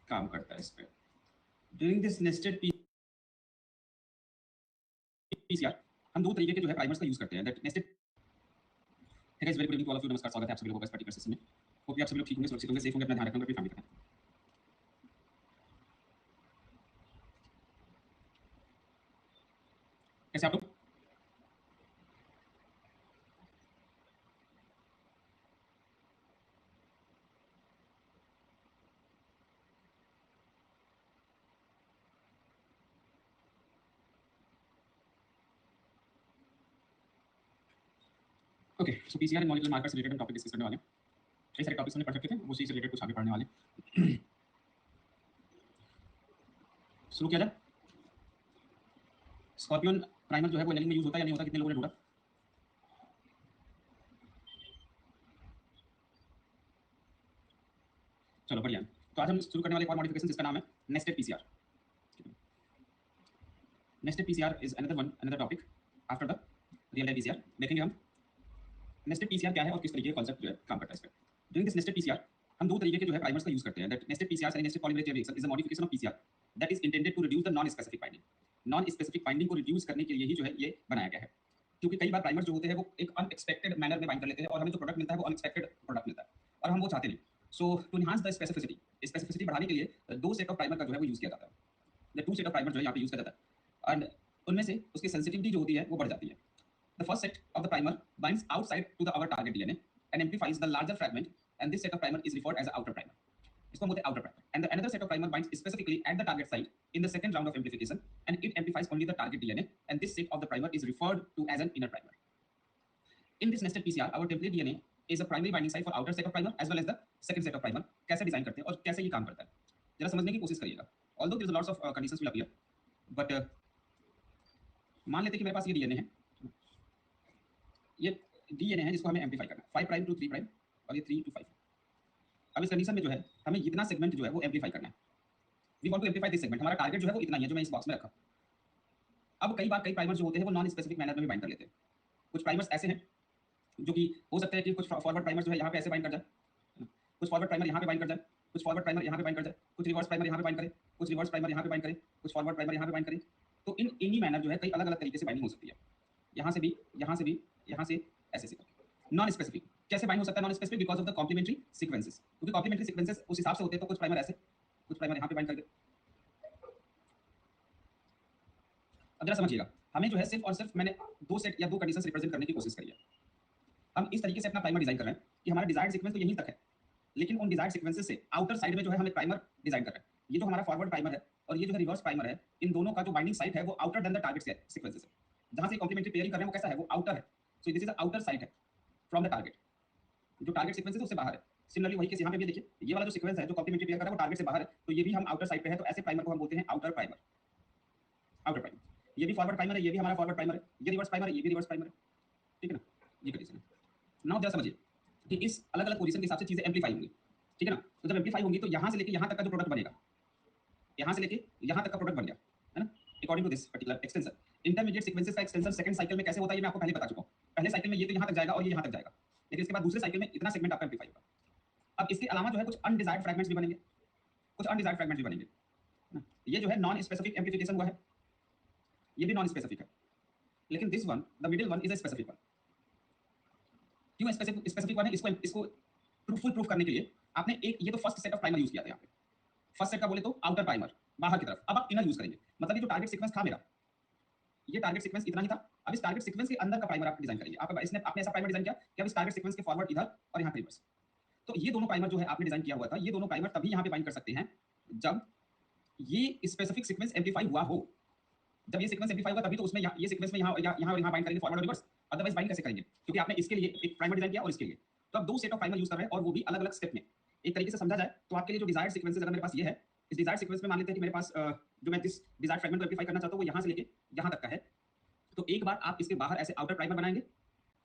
काम करता है इस पे। ड्यूरिंग दिस नेस्टेड पीसीआर हम दो तरीके के जो है प्राइमर्स का यूज करते हैं। दैट नेस्टेड है guys, very good evening to all of you, नमस्कार, स्वागत है आप सभी लोगों का इस पर्टिकुलर सेशन में। होप कि आप सभी लोग ठीक होंगे, सुरक्षित होंगे, सेफ होंगे, अपना ध्यान रखना, अपनी फैमिली का। कैसे आप लोग? Okay, so PCR and molecular markers related हम टॉपिक डिस्कस करने वाले हैं। कई सारे टॉपिक्स हमने पढ़ रखे थे, उसी से रिलेटेड कुछ आगे पढ़ने वाले हैं। शुरू किया जाए। स्कॉर्पियन प्राइमर जो है वो एनालिंग में यूज होता है या नहीं होता, कितने लोगों ने ढूंढा? चलो बढ़िया। तो आज हम शुरू करने वाले एक और मॉडिफिकेशन जिसका नाम है nested PCR. Nested PCR is another topic after the real time PCR. देखेंगे हम नेस्टेड पीसीआर क्या है और किस तरीके का कॉन्सेप्ट जो है काम करता है इस पे। ड्यूरिंग दिस नेस्टेड पीसीआर हम दो तरीके के जो है प्राइमर्स का यूज करते हैं। दैट नेस्टेड पीसीआर यानी nested polymerase chain reaction is a modification of PCR that is intended to reduce the non specific binding. Non specific binding को रिड्यूस करने के लिए ही जो है ये बनाया गया है। क्योंकि कई बार प्राइमर जो होते हैं वो एक अनएक्सपेक्टेड मैनर में बाइंड कर लेते हैं और हमें जो प्रोडक्ट मिलता है वो अनएक्सपेक्टेड प्रोडक्ट मिलता है और हम वो चाहते नहीं। सो टू एनहांस द स्पेसिफिसिटी बढ़ाने के लिए दो सेट ऑफ प्राइमर का जो है वो यूज किया जाता है। The two set of primer जो है यहाँ पे यूज किया जाता है एंड उनमें से उसकी सेंसिटिविटी जो होती है वो बढ़ जाती है। The first set of the primer binds outside to the our target DNA and amplifies the larger fragment, and this set of primer is referred as the outer primer. इसको हम बोलते हैं outer primer. And the another set of primer binds specifically at the target site in the second round of amplification, and it amplifies only the target DNA, and this set of the primer is referred to as an inner primer. In this nested PCR, our template DNA is a primary binding site for outer set of primer as well as the second set of primer. कैसे design करते हैं और कैसे ये काम करता है, जरा समझने की कोशिश करिएगा। Although there is lots of conditions will appear, but मान लेते हैं कि मेरे पास ये DNA है, ये डीएनए है जिसको हमें एम्पलीफाई करना है 5 प्राइम टू 3 प्राइम और ये 3 टू 5। अब इस कंडीशन में जो है हमें इतना सेगमेंट जो है वो एम्पलीफाई करना है। We want to amplify this segment. हमारा टारगेट जो है वो इतना ही है जो मैं इस बॉक्स में रखा। अब कई बार कई प्राइमर्स जो होते हैं वो नॉन स्पेसिफिक मैनर में भी बाइंड कर लेते हैं। कुछ प्राइमर्स ऐसे हैं जो कि हो सकता है कि कुछ फॉरवर्ड प्राइमर जो है यहाँ पे ऐसे बाइंड कर जाए, कुछ फॉरवर्ड प्राइमर यहाँ पे बाइंड कर जाए, कुछ फॉरवर्ड प्राइमर यहाँ पे बाइंड कर जाए, कुछ रिवर्स प्राइमर यहाँ पे बाइंड करे, कुछ रिवर्स प्राइमर यहाँ पे बाइंड करे, कुछ फॉरवर्ड प्राइमर यहाँ पे बाइंड करे। तो इन इन्हीं मैनर जो है कई अलग अलग तरीके से बाइंडिंग हो सकती है। यहाँ से भी, यहाँ से भी, यहाँ से ऐसे से। नॉन स्पेसिफिक कैसे बाइंड हो सकता है? Non specific because of the complementary sequences, क्योंकि कॉम्प्लीमेंट्री सीक्वेंसेस उस हिसाब से होते हैं। तो कुछ प्राइमर ऐसे, कुछ प्राइमर यहाँ पे बाइंड कर दे। अब जरा समझिएगा, हमें जो है सिर्फ और सिर्फ मैंने दो सेट या दो कंडीशंस रिप्रेजेंट करने की कोशिश करी है। हम इस तरीके से अपना प्राइमर डिजाइन कर रहे हैं कि हमारा डिजायर्ड सीक्वेंस तो यहीं तक है, लेकिन उन डिजायर्ड सीक्वेंसेस से आउटर साइड में जो है हम एक प्राइमर डिजाइन कर रहे हैं। ये जो हमारा फॉरवर्ड प्राइमर है और ये जो है रिवर्स प्राइमर है, इन दोनों का जो बाइंडिंग साइट है वो outer then the target sequences है। जहां से कॉम्प्लीमेंट्री पेयरिंग कर रहे हैं वो कैसा है? वो आउटर है। So this is the outer site है फ्रॉम द टारगेट। जो टारगेट सीक्वेंस है उससे बाहर है। सिमिलरली वही केस यहाँ पे भी देखिए, ये वाला जो सीक्वेंस है जो कॉम्प्लीमेंट्री पेयर कर रहा है वो टारगेट से बाहर है, तो ये भी हम आउटर साइड पे है। तो ऐसे प्राइमर को हम बोलते हैं आउटर प्राइमर। आउटर प्राइमर, ये भी फॉरवर्ड प्राइमर है, ये भी हमारा फॉरवर्ड प्राइमर है, ये रिवर्स प्राइमर है, ये भी रिवर्स प्राइमर है। ठीक है ना? ये कंडीशन है। नाउ जरा समझिए कि इस अलग अलग पोजीशन के हिसाब से चीजें एम्पलीफाई होंगी। ठीक है ना? तो जब एम्पलीफाई होंगी तो यहाँ से लेके यहाँ तक का जो प्रोडक्ट बनेगा, यहाँ से लेके यहाँ तक का प्रोडक्ट बन गया है ना, according to this particular extension. Intermediate sequences का एक्सटेंशन सेकंड साइकिल में कैसे होता है ये मैं आपको पहले बता चुका हूँ। पहले साइकिल में ये तो यहाँ तक जाएगा और ये यहाँ तक जाएगा, लेकिन इसके बाद दूसरे साइकिल में इतना सेगमेंट आपका एम्पलीफाई होगा। अब इसके अलावा जो है कुछ अनडिजायर्ड फ्रेगमेंट्स भी बनेंगे, कुछ अनडिजायर्ड फ्रेगमेंट्स भी बनेंगे ना? ये जो है नॉन स्पेसिफिक एम्पलीफिकेशन हुआ है, ये भी नॉन स्पेसिफिक है, लेकिन this one the middle one is a specific one. क्यों स्पेसिफिक स्पेसिफिक वन है? इसको इसको फुल प्रूफ करने के लिए आपने एक ये तो first set of primer use किया था यहाँ पे। फर्स्ट सेट का बोले तो आउटर प्राइमर बाहर की तरफ, अब आप इनर यूज करेंगे। मतलब ये जो टारगेट सीक्वेंस था मेरा, ये टारगेट सीक्वेंस इतना ही था। अब इस टारगेट सीक्वेंस के अंदर का प्राइमर आप डिजाइन करेंगे। आप इसने आपने ऐसा प्राइमर डिजाइन किया कि अब इस टारगेट सीक्वेंस के फॉरवर्ड इधर और यहाँ पे रिवर्स। तो ये दोनों प्राइमर जो है आपने डिजाइन किया हुआ था, ये दोनों प्राइमर तभी यहाँ पे बाइंड कर सकते हैं जब ये स्पेसिफिक सीक्वेंस एम्पलीफाई हुआ हो। जब ये सीक्वेंस एम्पलीफाई होगा तभी तो उसमें ये सीक्वेंस में यहाँ और यहाँ बाइंड करेंगे फॉरवर्ड और रिवर्स। अदरवाइज बाइंड कैसे करेंगे? क्योंकि आपने इसके लिए एक प्राइमर डिजाइन किया और इसके लिए। तो अब दो सेट ऑफ प्राइमर यूज कर रहे हैं और वो भी अलग अलग स्टेप में। एक तरीके से समझा जाए तो आपके लिए जो डिजायर्ड सीक्वेंसेस अगर मेरे पास ये है, इस डिजायर्ड सीक्वेंस में मान लेते हैं कि मेरे पास जो मैं जिस डिजायर्ड फ्रेगमेंट को एम्पलीफाई करना चाहता हूँ वो यहाँ से लेके यहाँ तक का है। तो एक बार आप इसके बाहर ऐसे आउटर प्राइमर बनाएंगे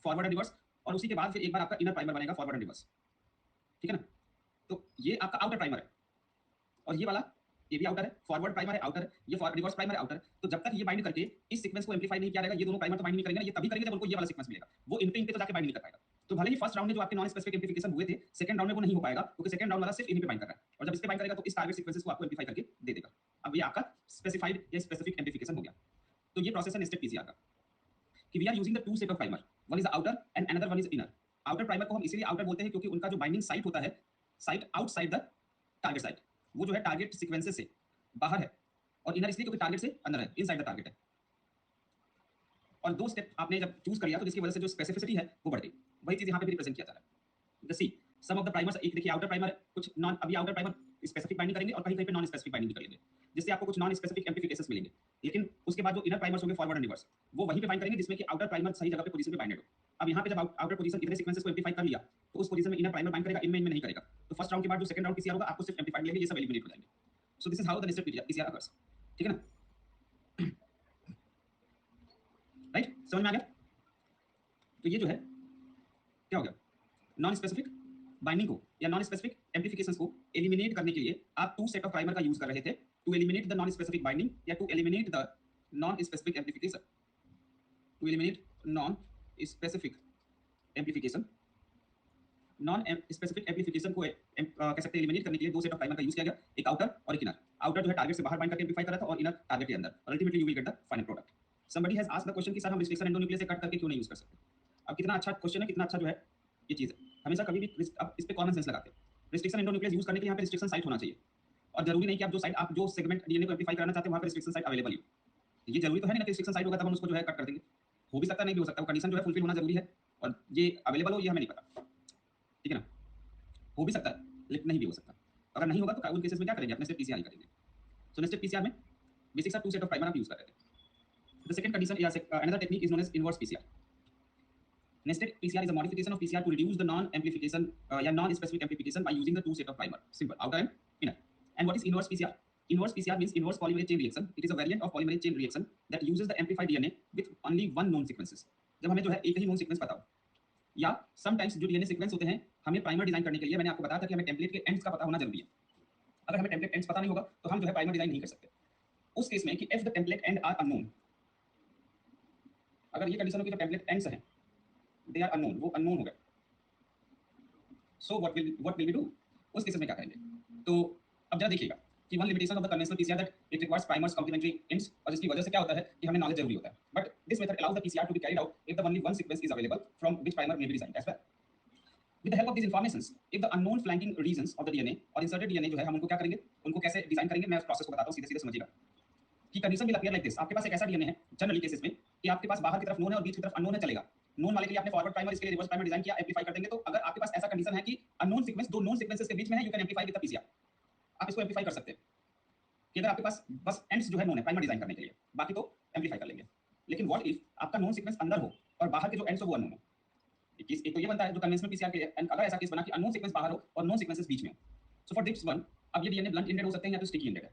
फॉरवर्ड एंड रिवर्स, और उसी के बाद फिर एक बार आपका इनर प्राइमर बनेगा फॉरवर्ड एंड रिवर्स। ठीक है ना? तो ये आपका आउटर प्राइमर है और ये वाला ये भी आउटर है, फॉरवर्ड प्राइमर है आउटर, ये रिवर्स प्राइमर है आउटर। तो जब तक ये बाइंड करके इस सीक्वेंस को एम्पलीफाई नहीं किया जाएगा, ये दोनों प्राइमर तो बाइंड नहीं करेंगे ना, ये तभी करेंगे जब उनको ये वाला सीक्वेंस मिलेगा। वो इन पे जाके बाइंड नहीं कर पाएगा। तो भले ही फर्स्ट राउंड में जो आपके नॉन स्पेसिफिक एम्प्लीफिकेशन हुए थे, सेकंड राउंड में वो नहीं हो पाएगा क्योंकि सेकंड राउंड वाला सिर्फ इन्हीं पे बाइंड कर रहा है, और जब इस पे बाइंड करेगा तो इस टारगेट सीक्वेंसेस को आपको एम्प्लीफाई करके दे देगा। अब ये आपका स्पेसिफाइड या स्पेसिफिक एम्प्लीफिकेशन हो गया। तो ये प्रोसेस है नेस्टेड पीसीआर का, कि we are using the two set of primer, one is outer and another one is inner. Outer primer को हम इसीलिए आउटर बोलते हैं क्योंकि उनका जो बाइंडिंग साइट होता है, site outside the target site, वो जो है टारगेट सीक्वेंसेस से बाहर है, और इनर इसलिए क्योंकि टारगेट से अंदर है, इनसाइड द टारगेट है। और दो स्टेप आपने जब चूज कर लिया तो जिसकी वजह से जो स्पेसिफिसिटी है वो बढ़ गई। वही चीज यहाँ पे भी रिप्रेजेंट किया जा रहा है। The sequence of the primers, एक देखिए आउटर प्राइमर है, कुछ नॉन, अभी आउटर प्राइमर स्पेसिफिक बाइंडिंग करेंगे और कहीं कहीं पे नॉन स्पेसिफिक बाइंडिंग भी करेंगे, जिससे आपको कुछ नॉन स्पेसिफिक एम्प्लीफिकेशंस मिलेंगे। लेकिन उसके बाद जो इनर प्राइमर्स होंगे फॉरवर्ड एंड रिवर्स, वो वहीं पे बाइंड करेंगे जिसमें कि आउटर प्राइमर सही जगह पे पोजीशन पे बाइंडेड हो। अब यहाँ पे जब आउटर पोजीशन इतने सीक्वेंसेस को एम्प्लीफाई कर लिया तो उस पोजीशन में इनर प्राइमर बाइंड करेगा, इनमें नहीं करेगा। तो फर्स्ट राउंड के बाद जो सेकंड राउंड पीसीआर होगा आपको सिर्फ एम्प्लीफाइड लेंगे, ये सब एलिमिनेट हो जाएंगे। सो this is how the nested PCR occurs. ठीक है ना, राइट, समझ में आ गया? तो ये जो है क्या हो गया, नॉन स्पेसिफिक बाइंडिंग को या नॉन स्पेसिफिक एम्प्लीफिकेशंस को एलिमिनेट करने के लिए आप टू सेट ऑफ प्राइमर का यूज कर रहे थे to eliminate the non specific binding या to eliminate the non specific amplification, to eliminate non specific amplification. Non specific amplification को कह सकते हैं एलिमिनेट करने के लिए दो सेट ऑफ प्राइमर का यूज किया गया, एक आउटर और एक इनर। आउटर जो है टारगेट से बाहर बाइंड करके एम्प्लीफाई कर रहा था और इनर टारगेट के अंदर, और ultimately you will get the final product. Somebody has asked the question कि सर हम रिस्ट्रिक्शन एंडोन्यूक्लियस से कट करके क्यों नहीं यूज कर सकते? अब कितना अच्छा क्वेश्चन है, कितना अच्छा जो है ये चीज है। हमेशा कभी भी अब इस पे कॉमन सेंस लगाते हैं। रिस्ट्रिक्शन एंडोन्यूक्लियस यूज करने के लिए यहाँ पे रिस्ट्रिक्शन साइट होना चाहिए, और जरूरी नहीं कि आप जो सेगमेंट डीएनए को एम्प्लीफाई कराना चाहते हैं वहां पे रिस्ट्रिक्शन साइट अवेलेबल हो। ये जरूरी तो है नहीं कि रिस्ट्रिक्शन साइट होगा तब हम उसको जो है कट कर देंगे, हो भी सकता है नहीं भी हो सकता, कंडीशन जो है फुलफिल होना जरूरी है, और ये अवेलेबल हो ये हमें नहीं पता। ठीक है ना, हो भी सकता है लेकिन नहीं भी हो सकता। अगर नहीं होगा तो उन केसेस में क्या करेंगे, अपने से पीसीआर करेंगे। सो नेस्टेड पीसीआर में बेसिक सा टू सेट ऑफ प्राइमर आप यूज कर रहे थे। द सेकंड कंडीशन या another technique is known as inverse PCR. Nested PCR is a modification of PCR to reduce the non-amplification non-specific amplification by using the two set of primer, simple, outer and inner. And what is inverse PCR? Inverse PCR means inverse polymerase chain reaction. It is a variant of polymerase chain reaction that uses the amplified DNA with only one known sequences. जब हमें जो है एक ही known sequence पता हो, या sometimes जो DNA sequence होते हैं हमें प्राइमर डिजाइन करने के लिए, मैंने आपको बताया था कि हमें टेम्पलेट के एंड्स का पता होना जरूरी है। अगर हमें टेम्पलेट एंड्स पता नहीं होगा तो हम जो है प्राइमर डिजाइन नहीं कर सकते। उस केस में कि if the template end are unknown, अगर ये कंडीशन हो कि जो टेम्पलेट एंड्स हैं दे आर अननोन, वो अननोन हो गए, so what will we do? उस केस में क्या करेंगे? तो अब जरा देखिएगा कि one limitation of the conventional PCR that it requires primers complementary ends, और इसकी वजह से क्या होता है कि हमें नॉलेज जरूरी होता है, but this method allows the PCR to be carried out if the only one sequence is available from which primer may be designed as well. With the help of this informations if the unknown flanking regions of the DNA और inserted DNA जो है हम उनको क्या करेंगे, उनको कैसे design करेंगे, मैं उस प्रोसेस को बताता हूं, सीधे सीधे समझिएगा कि condition will appear like this. आपके पास एक ऐसा डीएनए है जनरली केसेस में कि आपके पास बाहर की तरफ नोन है और बीच की तरफ अननोन है, चलेगा। नोन वाले के लिए आपने फॉरवर्ड प्राइमर, इसके लिए रिवर्स प्राइमर डिजाइन किया, एम्प्लीफाई कर देंगे। तो अगर आपके पास ऐसा कंडीशन है कि अननोन सीक्वेंस दो नोन सीक्वेंसेस के बीच में है, you can amplify with the PCR, आप इसको एम्प्लीफाई कर सकते हैं कि अगर आपके पास बस एंड्स जो है नोन है प्राइमर डिजाइन करने के लिए, बाकी तो एम्प्लीफाई कर लेंगे। लेकिन व्हाट इफ आपका नोन सीक्वेंस अंदर हो और बाहर के जो एंड्स हो वो अननोन हो? एक तो ये बनता है जो कन्वेंशनल पीसीआर के लिए, एंड अगर ऐसा केस बना कि अननोन सीक्वेंस बाहर हो और नोन सीक्वेंसेस बीच में हो, सो फॉर दिस वन अब ये डीएनए ब्लंट एंडेड हो सकते हैं या तो स्टिकी एंडेड है।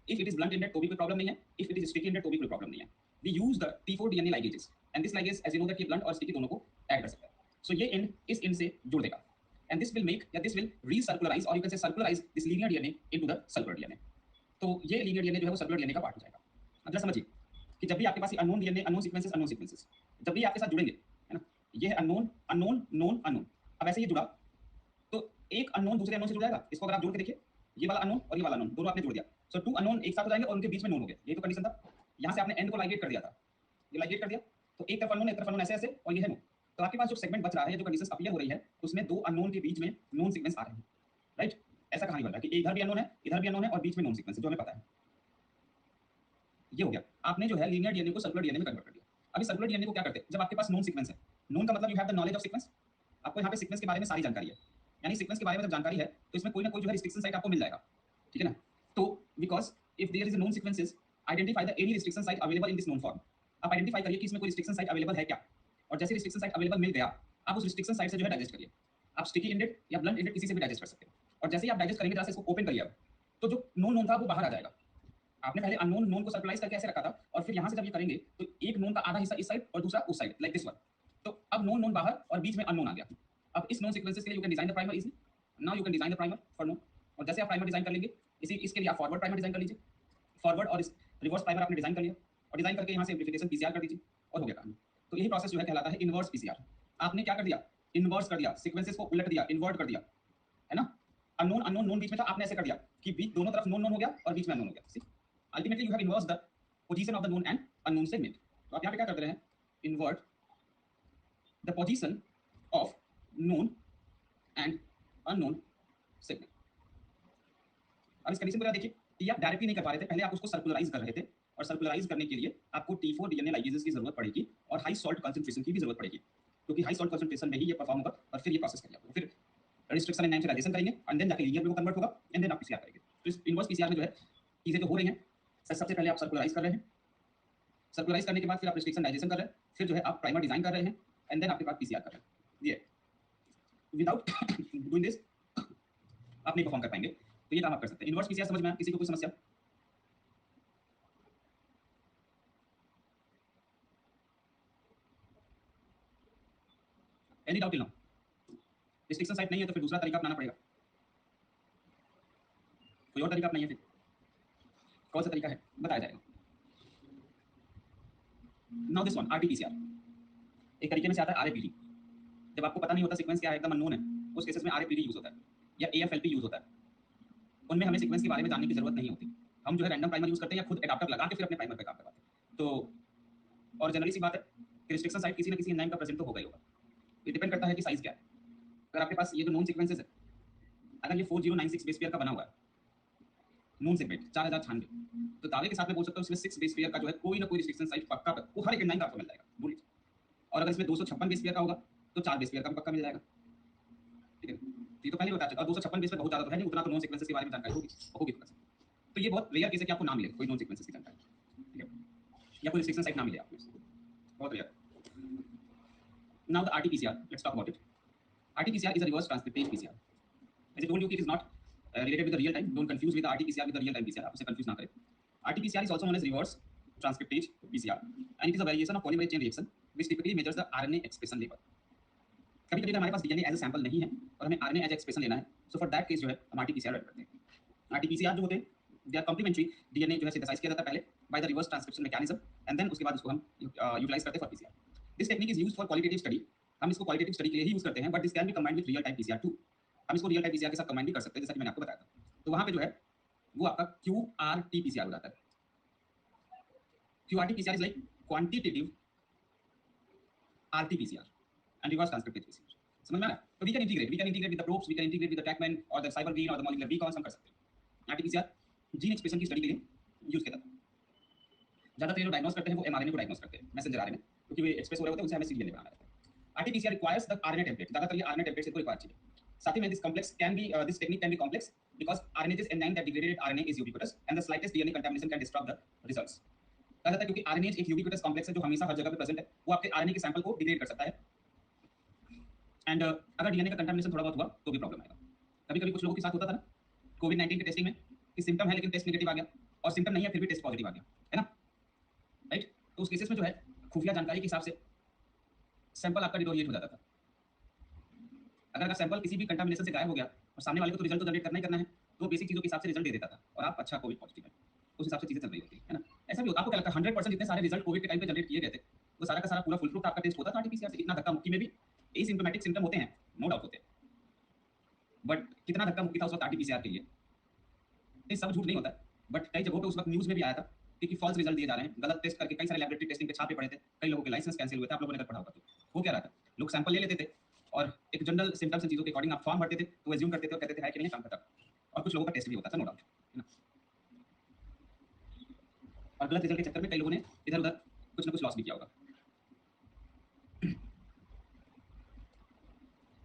If it is blunt ended तो भी कोई प्रॉब्लम नहीं है, if it is sticky ended तो भी कोई प्रॉब्लम नहीं है। We use the T4 DNA ligases and this ligase as you know that ये ब्लंट और स्टिकी दोनों को ऐड कर सकता है। सो ये एंड इस एंड से जोड़ देगा, एंड दिस विल मेक या दिस विल रीसर्कुलराइज और you can say circularize this linear DNA into the circular DNA. तो ये लीनियर डीएनए जो है वो सर्कुलर डीएनए का पार्ट हो जाएगा। अब जरा समझिए कि जब भी आपके पास अननोन डीएनए, अननोन सीक्वेंसेस जब भी आपके साथ जुड़ेंगे, है ना, ये है अननोन अननोन नोन अननोन। अब ऐसे ये जुड़ा तो एक अननोन दूसरे अननोन से जुड़ जाएगा। इसको अगर आप जोड़ के देखिए, ये वाला अननोन और ये वाला अननोन दोनों आपने जोड़ दिया, सो टू अननोन एक साथ हो जाएंगे और उनके बीच में नोन हो गए। ये तो कंडीशन था। यहाँ से आपने एंड को लाइगेट कर दिया था, ये लाइगेट कर दिया तो एक तरफ अननोन एक तरफ अननोन, ऐसे ऐसे, और ये है नोन। तो आपके पास जो सेगमेंट बच रहा है, जो कंडीशन अपीयर हो रही है, उसमें दो अननोन के बीच में नोन सीक्वेंस आ रहे हैं, राइट? ऐसा कहानी बन रहा है कि इधर भी अननोन है, इधर भी अननोन है और बीच में नोन सीक्वेंस है जो हमें पता है। ये हो गया, आपने जो है लीनियर डीएनए को सर्कुलर डीएनए में कन्वर्ट कर दिया। अभी सर्कुलर डीएनए को क्या करते हैं, जब आपके पास नोन सीक्वेंस है, नोन का मतलब you have the knowledge of sequence, आपको यहाँ पे सीक्वेंस के बारे में सारी जानकारी है, यानी सीक्वेंस के बारे में जब जानकारी है तो इसमें कोई ना कोई जो है रिस्ट्रिक्शन साइट आपको मिल जाएगा, ठीक है ना? तो because if there is a known sequences identify the any restriction site available in this known form. आप आइडेंटिफाई करिए कि इसमें कोई रिस्ट्रिक्शन साइट अवेलेबल है क्या, और जैसे रिस्ट्रिक्शन साइट अवेलेबल मिल गया, आप उस रिस्ट्रिक्शन साइट से जो है डाइजेस्ट करिए। आप स्टिकी एंडेड या ब्लंट एंडेड किसी से भी डाइजेस्ट कर सकते हैं, और जैसे ही आप डाइजेस्ट करेंगे, जैसे इसको ओपन करिए अब, तो जो नोन नोन था वो बाहर आ जाएगा। आपने पहले अननोन नोन को सर्कुलराइज करके ऐसे रखा था, और फिर यहां से जब ये करेंगे तो एक नोन का आधा हिस्सा इस साइड और दूसरा उस साइड, लाइक दिस वन। तो अब नोन नोन बाहर और बीच में अननोन आ गया। अब इस नोन सीक्वेंसेस के लिए you can design the primer easily. Now you can design the primer for known, और जैसे आप प्राइमर डिजाइन कर लेंगे, इसके लिए आप फॉरवर्ड प्राइमर डिजाइन कर लीजिए। फॉरवर्ड और रिवर्स प्राइमर आपने डिजाइन कर लिया, और डिजाइन करके यहाँ से एम्प्लीफिकेशन पीसीआर कर दीजिए, और हो गया काम। तो यही प्रोसेस जो है कहलाता है इनवर्स पीसीआर। आपने क्या कर दिया, इन्वर्स कर दिया, सीक्वेंसेस को उलट दिया, इन्वर्ट कर दिया, है ना। अननोन अननोन नोन बीच में था, आपने ऐसे कर दिया कि बीच दोनों तरफ नोन नोन हो गया और बीच में अननोन हो गया। See ultimately you have inverse the position of the known and unknown segment. तो आप यहां पे क्या कर रहे हैं, invert the position of known and unknown segment. अब इस कंडीशन को देखिए, ये आप डायरेक्टली नहीं कर पा रहे थे, पहले आप उसको सर्कुलराइज कर रहे थे, और सर्कुलराइज करने के लिए आपको T4 डीएनए लाइगेजेस की जरूरत पड़ेगी और हाई सॉल्ट कंसंट्रेशन की भी जरूरत पड़ेगी, क्योंकि हाई सॉल्ट कंसंट्रेशन में ही ये परफॉर्म होगा और फिर ये प्रोसेस करेगा, फिर रिस्ट्रिक्शन एंड नाइट्राइजेशन करेंगे एंड देन जाके लीनियर में कन्वर्ट होगा एंड देन आप पीसीआर करेंगे। तो इस इनवर्स पीसीआर में जो है चीजें जो हो रही हैं, सबसे पहले आप सर्कुलराइज कर रहे हैं, सर्कुलराइज करने के बाद फिर आप रिस्ट्रिक्शन डाइजेशन कर रहे हैं, फिर जो है आप प्राइमर डिजाइन कर रहे हैं एंड देन आपके पास पीसीआर कर रहे हैं। ये विदाउट डूइंग दिस आप नहीं परफॉर्म कर पाएंगे। तो ये काम आप कर सकते हैं। इनवर्स पीसीआर समझ में आया, किसी को कोई समस्या? Any doubt till now? Restriction site नहीं है तो फिर दूसरा तरीका अपनाना पड़ेगा। कोई और तरीका अपनाइए, फिर कौन सा तरीका है बताया जाएगा। नाउ दिस वन आरटीपीसीआर एक तरीके में से आता है आरएपीडी। जब आपको पता नहीं होता सीक्वेंस क्या है, एकदम अननोन है, उस केसेस में आरएपीडी यूज होता है या एएफएलपी यूज होता है। उनमें हमें सीक्वेंस के बारे में जानने की जरूरत नहीं होती, हम जो है रैंडम प्राइमर यूज करते हैं या खुद एडाप्टर लगा के फिर अपने प्राइमर पे काम करवाते हैं। तो और जनरली सी बात है कि रिस्ट्रिक्शन साइट किसी ना किसी एंजाइम का प्रेजेंट तो होगा ही होगा। ये डिपेंड करता है कि साइज क्या है। अगर आपके पास ये जो नोन सीक्वेंसेस है, अगर ये 4096 बेस पेयर का बना हुआ है नोन सेगमेंट 4096, तो दावे के साथ में बोल सकता हूँ इसमें 6 बेस पेयर का जो है कोई ना कोई रिस्ट्रिक्शन साइट पक्का वो हर एक एंजाइम का आपको मिल जाएगा, बोलिए। और अगर इसमें 256 बेस पेयर का होगा तो 4 बेस पेयर का भी पक्का मिल जाएगा, ठीक है। ये तो पहले बताया चुका, और 256 बेस पेयर बहुत ज्यादा तो है नहीं, उतना तो नॉन सीक्वेंसेस के बारे में जानकारी होगी तो कैसे। तो ये बहुत रेयर केस है कि आपको ना मिले कोई नॉन सीक्वेंसेस की जानकारी, ठीक है, या कोई रिस्ट्रिक्शन साइट ना मिले आपको, बहुत rare. Now the RTPCR, let's talk about it. RTPCR is a reverse transcriptase PCR. As I told you, it is not related with the real time. Don't confuse with the RT-PCR with the real time PCR. आप उसे confuse ना करें। RT-PCR is also known as reverse transcriptase PCR, and it is a variation of polymerase chain reaction which typically measures the RNA expression level. कभी कभी हमारे पास DNA as a sample नहीं है और हमें RNA एज एक्सप्रेशन लेना है, so for that case जो है हम RT-PCR रन करते हैं। RT-PCR जो होते हैं दे आर कॉम्प्लीमेंट्री, DNA जो है सिंथेसाइज किया जाता है पहले by the reverse transcription mechanism and then उसके बाद उसको हम यूटिलाइज करते हैं for PCR. This technique is used for qualitative study. हम इसको क्वालिटेटिव स्टडी के लिए ही यूज करते हैं, but this can be combined with real time PCR too. हम इसको रियल टाइम पीसीआर के साथ कंबाइन भी कर सकते हैं, जैसा कि मैंने आपको बताया था। तो वहां पे जो है वो आपका क्यूआरटी पीसीआर हो जाता है। QRT PCR is like quantitative RTPCR and reverse transcriptase PCR. समझ में आ रहा है? तो we can integrate with the probes, we can integrate with the TaqMan और द साइबरग्रीन और द मॉलिक्यूलर बीकॉन्स हम कर सकते हैं। आरटी-पीसीआर जीन एक्सप्रेशन की स्टडी के लिए यूज किया जाता है। ज्यादातर जो डायग्नोस करते हैं वो एमआरएनए को डायग्नोस करते हैं, मैसेंजर आरएनए, क्योंकि वे एक्सप्रेस हो रहे होते हैं, उनसे हमें सीडीएनए बनाना रहता है। RT-PCR requires the RNA template, ज्यादातर ये आरएनए टेम्पलेट से को रिक्वायर चाहिए। साथ ही में this technique can be complex because RNase enzyme that degraded RNA is ubiquitous and the slightest DNA contamination can disrupt the results. कहा जाता है क्योंकि RNase एक ubiquitous कॉम्प्लेक्स है जो हमेशा हर जगह पे प्रेजेंट है, वो आपके RNA के सैंपल को डिग्रेड कर सकता है एंड अगर DNA का कंटामिनेशन थोड़ा बहुत हुआ तो भी प्रॉब्लम आएगा। कभी-कभी कुछ लोगों के साथ होता था ना कोविड-19 के टेस्टिंग में कि सिम्टम है लेकिन टेस्ट नेगेटिव आ गया, और सिम्टम नहीं है फिर भी टेस्ट पॉजिटिव आ गया, है ना, राइट। तो उस केसेस में जो है खुफिया जानकारी के हिसाब से सैंपल आपका डिटोरिएट हो जाता था। अगर सैंपल किसी भी कंटामिनेशन से गायब हो गया और सामने वाले को तो रिजल्ट तो जनरेट करना है, तो बेसिक चीजों के हिसाब से रिजल्ट दे देता था और आप अच्छा कोविड पॉजिटिव है, उस हिसाब से चीजें चल रही होती है ना। ऐसा भी होता, आपको क्या लगता है 100% जितने सारे रिजल्ट कोविड के टाइम पे जनरेट किए गए थे वो सारा का सारा पूरा फुल प्रूफ आपका टेस्ट होता था आरटीपीसीआर से? इतना धक्का मुक्की में भी एसिम्प्टोमेटिक सिम्टम होते हैं, नो डाउट होते हैं, बट कितना धक्का मुक्की था उस वक्त आरटीपीसीआर के लिए? ये सब झूठ नहीं होता है, बट कई जगहों पे उस वक्त न्यूज में भी आया था कि फॉल्स रिजल्ट दिए जा रहे हैं, गलत टेस्ट करके कई सारे लैबोरेटरी टेस्टिंग के छापे पड़े थे, कई लोगों के लाइसेंस कैंसिल हुए थे। आप लोगों ने अगर पढ़ा होगा तो हो क्या रहा था, लोग सैंपल ले लेते थे और एक जनरल सिम्टम्स चीजों के अकॉर्डिंग आप फॉर्म भरते थे तो एज्यूम करते थे और कहते थे है कि नहीं, काम खत्म। और कुछ लोगों का टेस्ट भी होता था, नो डाउट, है ना। और गलत रिजल्ट के चक्कर में कई लोगों ने इधर उधर कुछ ना कुछ लॉस भी किया होगा।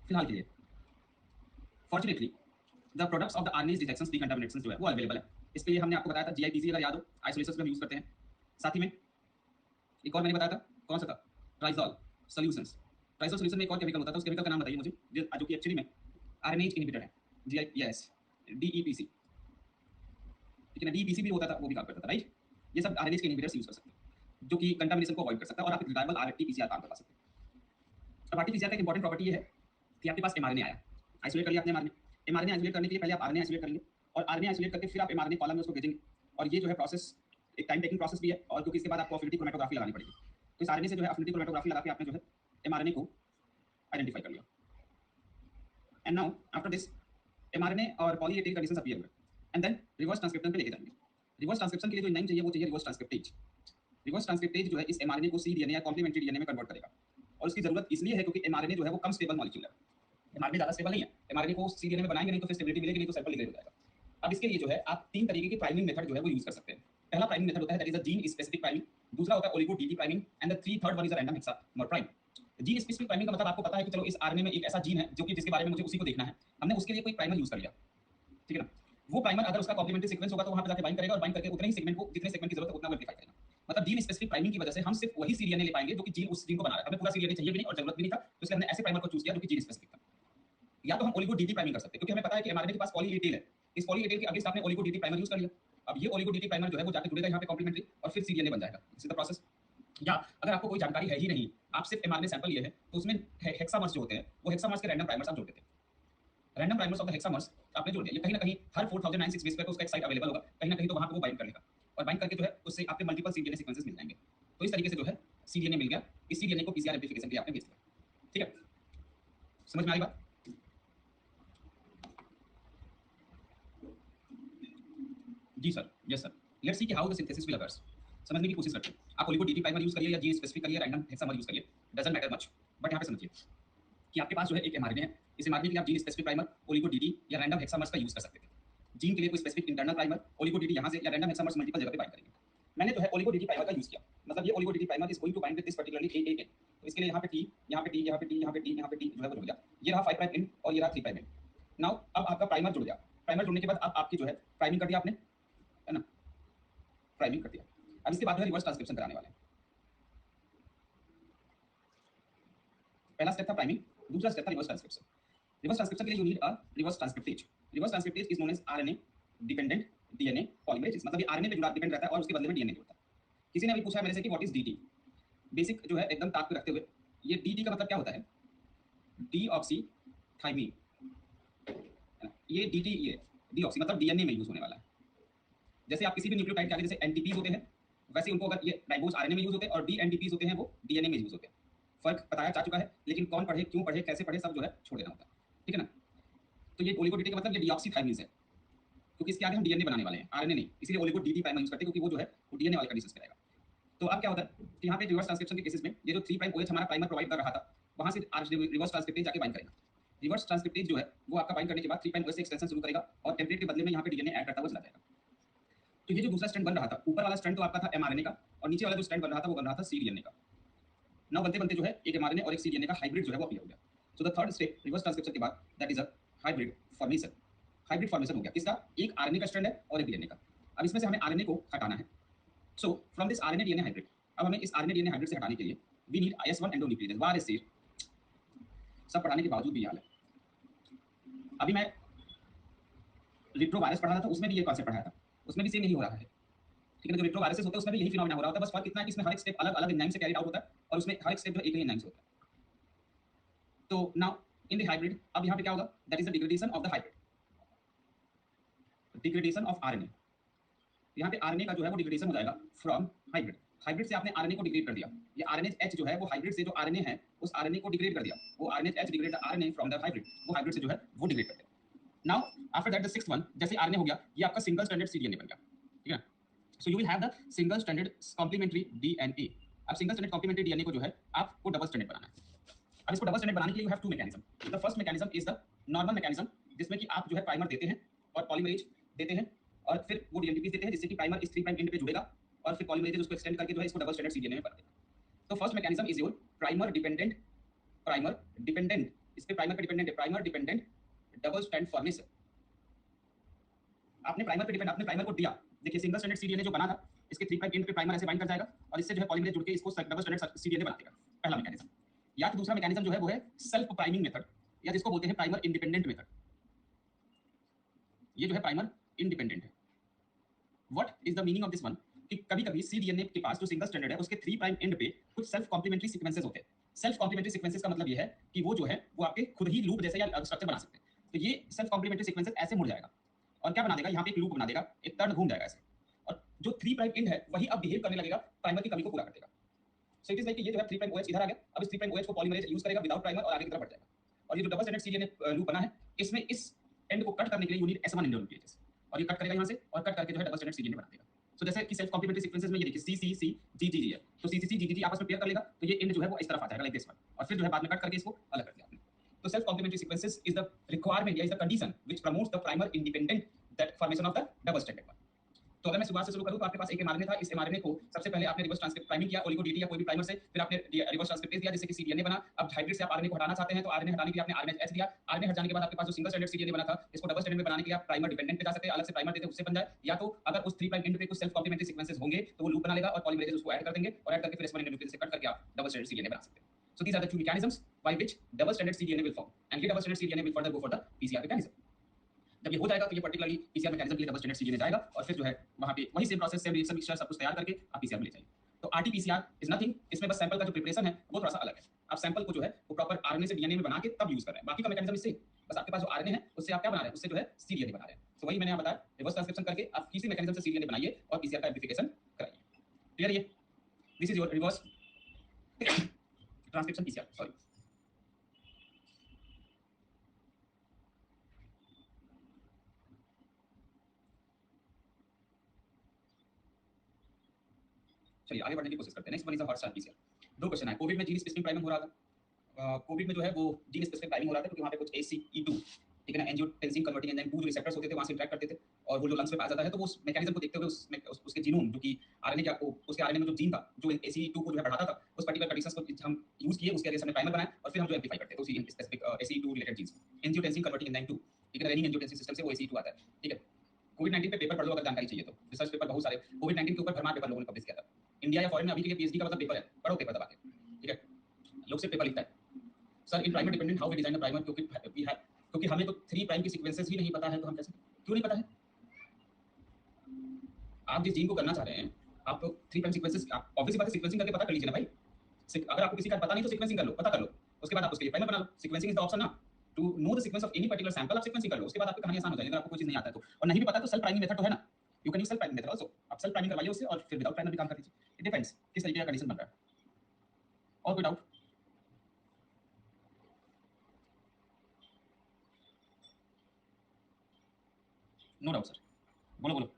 फिलहाल के लिए fortunately the products of the RNS detection decontamination जो है वो अवेलेबल है। इसके लिए हमने आपको बताया था जीआईपीसी, अगर याद हो, आइसोलेशन में हम यूज करते हैं। साथ ही में एक और मैंने बताया था, कौन सा था, ट्राइजॉल सॉल्यूशंस। ट्राइजॉल सॉल्यूशन में एक और केमिकल होता था, उस केमिकल का नाम बताइए मुझे, जो कि एक्चुअली में आरएनएज इनहिबिटर है। जीआईएस डीईपीसी, ठीक है ना, डीईपीसी भी होता था, वो भी काम करता था, राइट। ये सब आरएनएज के इनहिबिटर्स यूज कर सकते हैं जो कि कंटामिनेशन को अवॉइड कर सकता है और आप रिलायबल आरटीपीसीआर काम करवा सकते हैं। अब आरटीपीसीआर का एक इंपॉर्टेंट प्रॉपर्टी ये है कि आपके पास एमआरएनए आया, आइसोलेट कर लिया आपने एमआरएनए। एमआरएनए आइसोलेट करने के लिए पहले आप आरएनए आइसोलेट करेंगे और आरएनए आइसोलेट करके फिर आप एमआरएनए कॉलम में उसको भेजेंगे, और ये जो है प्रोसेस एक टाइम टेकिंग प्रोसेस भी है, और क्योंकि इसके बाद आपको एफिनिटी क्रोमैटोग्राफी लगानी पड़ेगी। तो इस आरएनए से जो है एफिनिटी क्रोमैटोग्राफी लगा के आपने जो है एमआरएनए को आइडेंटिफाई कर लिया। And now after this mRNA और poly A tail conditions appear हुए एंड देन रिवर्स ट्रांसक्रिप्शन पे लेके जाएंगे। रिवर्स ट्रांसक्रिप्शन के लिए जो एंजाइम चाहिए वो चाहिए रिवर्स ट्रांसक्रिप्टेज। रिवर्स ट्रांसक्रिप्टेज जो है इस mRNA को cDNA या कॉम्प्लीमेंट्री डीएनए में कन्वर्ट करेगा और उसकी जरूरत इसलिए है क्योंकि mRNA जो है वो कम स्टेबल मॉलिक्यूल है। mRNA ज्यादा स्टेबल नहीं है, mRNA को cDNA में बनाएंगे नहीं तो फिर स्टेबिलिटी मिलेगी नहीं तो सैंपल डिग्रेड हो जाएगा। अब इसके लिए जो है आप तीन तरीके की प्राइमिंग मेथड जो है वो यूज कर सकते हैं। पहला प्राइमिंग मेथड होता है that is a gene specific priming, दूसरा होता है oligo dT priming and the third one is a random hexamer prime. Gene specific priming का मतलब आपको पता है कि चलो इस आरएनए में एक ऐसा जीन है जो कि जिसके बारे में मुझे उसी को देखना है, हमने उसके लिए कोई प्राइमर यूज कर लिया, ठीक है ना। वो प्राइमर अगर उसका कॉम्प्लीमेंट्री सीक्वेंस होगा तो वहां पे जाके बाइंड करेगा और बाइंड करके उतने ही सेगमेंट को जितने सेगमेंट की जरूरत है उतना एम्प्लीफाई करेगा। मतलब जीन स्पेसिफिक प्राइमिंग की वजह से हम सिर्फ वही सीडीएनए ले पाएंगे जो कि जीन उस जीन को बना रहा है। हमें पूरा सीडीएनए चाहिए भी नहीं और जरूरत भी नहीं था, तो इसलिए हमने ऐसे प्राइमर को चूज किया जो कि जीन स्पेसिफिक था। या तो हम ओलिगो डीटी प्राइमिंग कर सकते हैं क्योंकि हमें पता है कि एमआरएनए के पास पॉली ए टेल है, इस पॉली ए टेल के अगेंस्ट आपने ओलिगो डीटी प्राइमर यूज कर लिया। अब ये ओलिगो डीटी प्राइमर जो है वो जाके जुड़ेगा यहाँ पे कॉम्प्लीमेंट्री और फिर सीडीएनए बन जाएगा, दिस इज द प्रोसेस। या अगर आपको कोई जानकारी है ही नहीं, आप सिर्फ एमआरएनए सैंपल लिए है तो उसमें हेक्सामर्स जो होते हैं वो हेक्सामर्स के रैंडम प्राइमर्स आप जोड़ देते हैं। रैंडम प्राइमर्स ऑफ द हेक्सामर्स आपने जोड़ दिया, ये कहीं ना कहीं हर 4096 बेस पे तो उसका एक साइट अवेलेबल होगा, कहीं ना कहीं तो वहां पे वो बाइंड कर लेगा और बाइंड करके जो है उससे आपके मल्टीपल सीडीएनए सीक्वेंसेस मिल जाएंगे। तो इस तरीके से जो है सीडीएनए मिल गया, इस सीडीएनए को पीसीआर एम्प्लीफिकेशन के लिए आपने भेज दिया, ठीक है। समझ में आ रही बात? जी sir, yes sir. Let's see कि how the synthesis will occurs. समझने की कोशिश करते हैं। आप ओलिगो डीटी प्राइमर यूज करिए या जी स्पेसिफिक करिए, रैंडम हेक्सामर यूज करिए, डजंट मैटर मच। बट यहाँ पे समझिए कि आपके पास जो है एक एमआरएनए है, इस एमआरएनए के लिए आप gene specific primer oligo dT या रैंडम हेक्सामर्स का यूज कर सकते थे। जीन के लिए कोई specific internal primer oligo dT यहाँ से या रैंडम हेक्सामर्स मल्टीपल जगह पे बाइंड करेंगे। मैंने जो है ओलिगो डीटी प्राइमर का यूज किया, मतलब ये oligo dT primer is going to bind with this particularly A. तो इसके लिए यहाँ पे टी, यहाँ पे टी, यहाँ पे टी, यहाँ पे टी, यहाँ पे टी जो है वो जुड़ गया। ये रहा 5 प्राइम एंड और ये रहा 3 प्राइम एंड। नाउ अब आपका प्राइमर जुड़ गया। प्राइमर जुड़ने के बाद अब आपकी जो है प्राइमिंग कर दिया आपने, है ना, प्राइमिंग कर दिया। अब इसके बाद जो है रिवर्स ट्रांसक्रिप्शन कराने वाले हैं। पहला स्टेप था प्राइमिंग, दूसरा स्टेप था रिवर्स ट्रांसक्रिप्शन। रिवर्स ट्रांसक्रिप्शन के लिए you need a reverse transcriptase. Reverse transcriptase is known as RNA dependent DNA polymerase, मतलब ये आरएनए पे जुड़ा डिपेंड रहता है और उसके बदले में डीएनए जुड़ता है। किसी ने अभी पूछा मेरे से कि व्हाट इज डीटी। बेसिक जो है एकदम ताक पे रखते हुए, ये डीटी का मतलब क्या होता है, डीऑक्सी थाइमीन, ये डीटी, ये डीऑक्सी मतलब डीएनए में यूज होने वाला है। जैसे आप किसी भी न्यूक्लियोटाइड के आगे जैसे एनटीपीज होते हैं, वैसे उनको अगर ये राइबोज आरएनए में यूज होते हैं और डीएनटीपीज होते हैं वो डीएनए में यूज होते हैं। फर्क बताया जा चुका है, लेकिन कौन पढ़े, क्यों पढ़े, कैसे पढ़े, सब जो है छोड़ देना होता है, ठीक है ना। तो ये ओलिगो डीटी का मतलब ये डीऑक्सी थाइमीन है, क्योंकि इसके आगे हम डीएनए बनाने वाले हैं, आरएनए नहीं, इसलिए ओलिगो डीटी प्राइमर यूज करते हैं क्योंकि वो जो है वो डीएनए वाले कंडीशंस पे रहेगा। तो अब क्या होता है कि यहाँ पे रिवर्स ट्रांसक्रिप्शन के केसेस में ये जो 3 प्राइम ओएच हमारा प्राइमर प्रोवाइड कर रहा था, वहां से रिवर्स ट्रांसक्रिप्टेज जाके बाइंड करेगा। रिवर्स ट्रांसक्रिप्टेज जो है वो आपका बाइंड करने के बाद 3 प्राइम ओएच से एक्सटेंशन शुरू करेगा और टेम्पलेट के बदले में यहाँ पे डीएनए ऐड करता हुआ चला जाएगा। तो ये जो दूसरा स्ट्रैंड बन रहा था, ऊपर वाला स्ट्रैंड तो आपका था एमआरएनए का और नीचे वाला जो स्ट्रैंड बन रहा था वो बन रहा था सीडीएनए का। ना बनते बनते जो है एक एमआरएनए और एक सीडीएनए का हाइब्रिड जो है वो अपीयर हो गया। So the third step reverse transcription के बाद that is a hybrid formation. Hybrid formation हो गया, किसका, एक आरएनए का स्ट्रैंड है और एक डीएनए का। अब इसमें से हमें आरएनए को हटाना है। So from this RNA DNA hybrid, अब हमें इस आरएनए डीएनए हाइब्रिड से हटाने के लिए वी नीड IS1 एंडोन्यूक्लियोटाइड। वाह रे शेर, सब पढ़ाने के बावजूद भी याद है। अभी मैं रिट्रोवायरस पढ़ा रहा था, उसमें भी ये कॉन्सेप्ट पढ़ाया था, उसमें भी सेम यही हो रहा है, ठीक है। जो रिट्रोवायरसेस होते हैं उसमें भी यही फिनोमेना हो रहा होता है, बस फर्क इतना है कि इसमें हर एक स्टेप अलग अलग एंजाइम से कैरी आउट होता है और उसमें हर एक स्टेप जो एक ही एंजाइम से होता है। तो नाउ इन द हाइब्रिड अब यहाँ पे क्या होगा, that is the degradation of the hybrid, degradation of RNA. यहाँ पे आरएनए का जो है वो डिग्रेडेशन हो जाएगा फ्रॉम हाइब्रिड। हाइब्रिड से आपने आरएनए को डिग्रेड कर दिया, ये आरएनएच जो है वो हाइब्रिड से जो आरएनए है उस आरएनए को डिग्रेड कर दिया, वो RNH degrade the RNA from the hybrid, वो हाइब्रिड से जो है वो डिग्रेड कर दिया। Now after that the sixth one, जैसे आरएनए हो गया ये आपका सिंगल स्ट्रैंडेड सीडीएनए बन गया, ठीक है। So you will have the single stranded complementary DNA. अब सिंगल स्ट्रैंडेड कॉम्प्लीमेंट्री डीएनए को जो है आपको डबल स्ट्रैंडेड बनाना है। अब इसको डबल स्टैंडर्ड बनाने के लिए you have to mechanism. The first mechanism is the normal mechanism, जिसमें कि आप जो है प्राइमर देते हैं और पॉलीमरेज देते हैं और फिर वो डीएनटीपीज देते हैं जिससे कि प्राइमर इस 3 प्राइम एंड पे जुड़ेगा और फिर पॉलीमरेज उसको एक्सटेंड करके जो है इसको डबल स्टैंडर्ड सीडीएनए में कर देगा। तो first mechanism is your primer dependent, इस पे प्राइमर पे डिपेंडेंट है, primer dependent double stand formation. आपने प्राइमर पे डिपेंड, आपने प्राइमर को दिया, देखिए सिंगल स्टैंडर्ड सीडीएनए जो बना था इसके 3 प्राइम एंड पे प्राइमर ऐसे बाइंड कर जाएगा और इससे जो है पॉलीमरेज जुड़ के इसको डबल स्टैंडर्ड सीडीएनए बना देगा, पहला मैकेनिज्म। या तो दूसरा मैकेनिज्म जो है वो है सेल्फ प्राइमिंग मेथड, या जिसको बोलते हैं प्राइमर इंडिपेंडेंट मेथड। ये जो है प्राइमर इंडिपेंडेंट है। What is the meaning of this one, कि कभी कभी सीडीएनए के पास जो सिंगल स्टैंडर्ड है उसके 3 प्राइम एंड पे कुछ सेल्फ कॉम्प्लीमेंट्री सीक्वेंसेस होते हैं। सेल्फ कॉम्प्लीमेंट्री सीक्वेंसेस का मतलब ये है कि वो जो है वो आपके खुद ही लूप जैसे या स्ट्रक्चर बना सकते हैं। तो ये सेल्फ कॉम्प्लीमेंट्री सीक्वेंसेस ऐसे मुड़ जाएगा और क्या बना देगा, यहाँ पे एक लूप बना देगा, एक टर्न घूम जाएगा ऐसे, और जो 3 प्राइम एंड है वही अब बिहेव करने लगेगा, प्राइमर की कमी को पूरा कर देगा। सो इट इज लाइक ये जो है 3 प्राइम ओएच इधर आ गया, अब इस 3 प्राइम ओएच को पॉलीमरेज यूज करेगा विदाउट प्राइमर और आगे की तरफ बढ़ जाएगा। और ये जो डबल स्टैंडर्ड सीडीएनए लूप बना है, इसमें इस एंड को कट करने के लिए यू नीड S1 इंडोन्यूक्लियोटाइड, और ये कट करेगा यहाँ से और कट करके जो है डबल स्टैंडर्ड सीडीएनए बना देगा। सो जैसे कि सेल्फ कॉम्प्लीमेंट्री सीक्वेंसेस में ये देखिए CCC GGG है, तो CCC GGG आपस में पेयर कर लेगा, तो ये एंड जो है वो इस तरफ आ जाएगा लाइक दिस वन, और फिर जो है बाद में कट करके इसको अलग कर दिया आपने। तो self complementary sequences is the requirement या is the condition which promotes the primer independent that formation of the double stranded one। तो अगर मैं शुरुआत से शुरू करूं तो आपके पास एक mRNA था, इस mRNA को सबसे पहले आपने रिवर्स ट्रांसक्रिप्ट प्राइमिंग किया ओलिगो डीटी या कोई भी प्राइमर से, फिर आपने रिवर्स ट्रांसक्रिप्टेज दिया जिससे कि सीडीएनए बना। अब हाइब्रिड से आप आरएनए को हटाना चाहते हैं तो आरएनए हटाने के लिए आपने आरएनएच दिया। आरएनए हट जाने के बाद आपके पास जो सिंगल स्टैंडर्ड सीडीएनए बना था, इसको डबल स्टैंडर्ड में बनाने के लिए आप प्राइमर डिपेंडेंट पे जा सकते हैं, अलग से प्राइमर देते उससे बन जाए, या तो अगर उस 3 प्राइम एंड पे कुछ सेल्फ कॉम्प्लीमेंट्री सीक्वेंसेस होंगे तो वो लूप बना लेगा और पॉलीमरेजेस उसको ऐड कर देंगे, और ऐड करके फिर S1 इंडोन्यूक्लियोटाइड से कट करके आप डबल स्टैंडर्ड सीडीएनए बना सकते हैं। So these are the two mechanisms by which double stranded cDNA will form, and ये double stranded cDNA will further go for the PCR mechanism। जब ये हो जाएगा तो ये पर्टिकुलरली PCR मैकेनिज्म के लिए डबल स्टैंडर्ड cDNA जाएगा, और फिर जो है वहां पे वही same process, same reaction mixture सब कुछ तैयार करके आप PCR में ले जाइए। तो RT-PCR इज नथिंग, इसमें बस सैंपल का जो प्रिपरेशन है वो थोड़ा सा अलग है। आप सैंपल को जो है वो प्रॉपर आरएनए से डीएनए में बना के तब यूज कर रहे हैं, बाकी का मैकेनिज्म इससे, बस आपके पास जो आरएनए है उससे आप क्या बना रहे हैं, उससे जो है cDNA बना रहे हैं। तो वही मैंने यहाँ बताया, रिवर्स ट्रांसक्रिप्शन करके आप किसी मैकेनिज्म से cDNA बनाइए और PCR का एम्प्लीफिकेशन कराइए। क्लियर? ये this is your reverse transcription PCR, sorry. चलिए आगे बढ़ने की कोशिश करते हैं। Next one is hot start PCR. दो क्वेश्चन है। कोविड में जीन स्पेसिफिक प्राइमिंग हो रहा था, कोविड में जो है वो जीन स्पेसिफिक प्राइमिंग हो रहा था क्योंकि वहाँ पे कुछ ACE2, ठीक है ना, एंजियोटेंसिन कन्वर्टिंग एंजाइम 2 जो रिसेप्टर्स होते थे वहाँ से इंटरेक्ट करते थे, और वो जो लंग्स में पाया जाता है, तो वो उस मैकेनिज्म को देखते हुए उसके जीनोम जो कि आरएनए क्या उसके आरएनए में जो जीन था जो ACE2 को जो है बढ़ाता था, उस पर्टिकुलर कंडीशंस को हम यूज किए, उसके अगेंस्ट हमने प्राइमर बनाया और फिर हम जो एम्प्लीफाई करते हैं तो उसी specific ACE2 related genes, angiotensin converting enzyme 2, ठीक है, रेनिन एंजियोटेंसिन सिस्टम से वो ACE2 आता है, ठीक है। कोविड-19 पे पेपर पढ़ लो अगर जानकारी चाहिए तो, रिसर्च पेपर बहुत सारे कोविड-19 के ऊपर भरमार पेपर लोगों ने पब्लिश किया था। इंडिया या फॉरेन में अभी के लिए पीएचडी का मतलब पेपर है, पढ़ो पेपर दबा के, ठीक है। लोग से पेपर लिखता है सर इन primer dependent how we design the primer, क्योंकि हमें तो 3 प्राइम की सीक्वेंसेस ही नहीं पता है, तो हम कैसे, क्यों नहीं पता है? आप जिस जीन को करना चाह रहे हैं, आप 3 प्राइम सीक्वेंसेस आप ऑब्वियसली बात है सीक्वेंसिंग करके पता कर लीजिए ना भाई। अगर आपको किसी का पता नहीं तो सीक्वेंसिंग कर लो, पता कर लो, उसके बाद आप उसके लिए प्राइमर बना लो। सीक्वेंसिंग इज द ऑप्शन ना, to know the sequence of any particular sample, आप सीक्वेंसिंग कर लो, उसके बाद आपकी कहानी आसान हो जाएगी। अगर आपको कोई चीज नहीं आता है तो, और नहीं भी पता तो सेल्फ प्राइमिंग मेथड तो है ना, you can use self priming method also. आप सेल्फ प्राइमिंग करवाइए उससे और फिर विदाउट प्राइमर भी काम कर लीजिए। इट डिपेंड्स किस तरीके का कंडीशन बन रहा है। और कोई डाउट? नो डाउट सर, बोलो बोलो।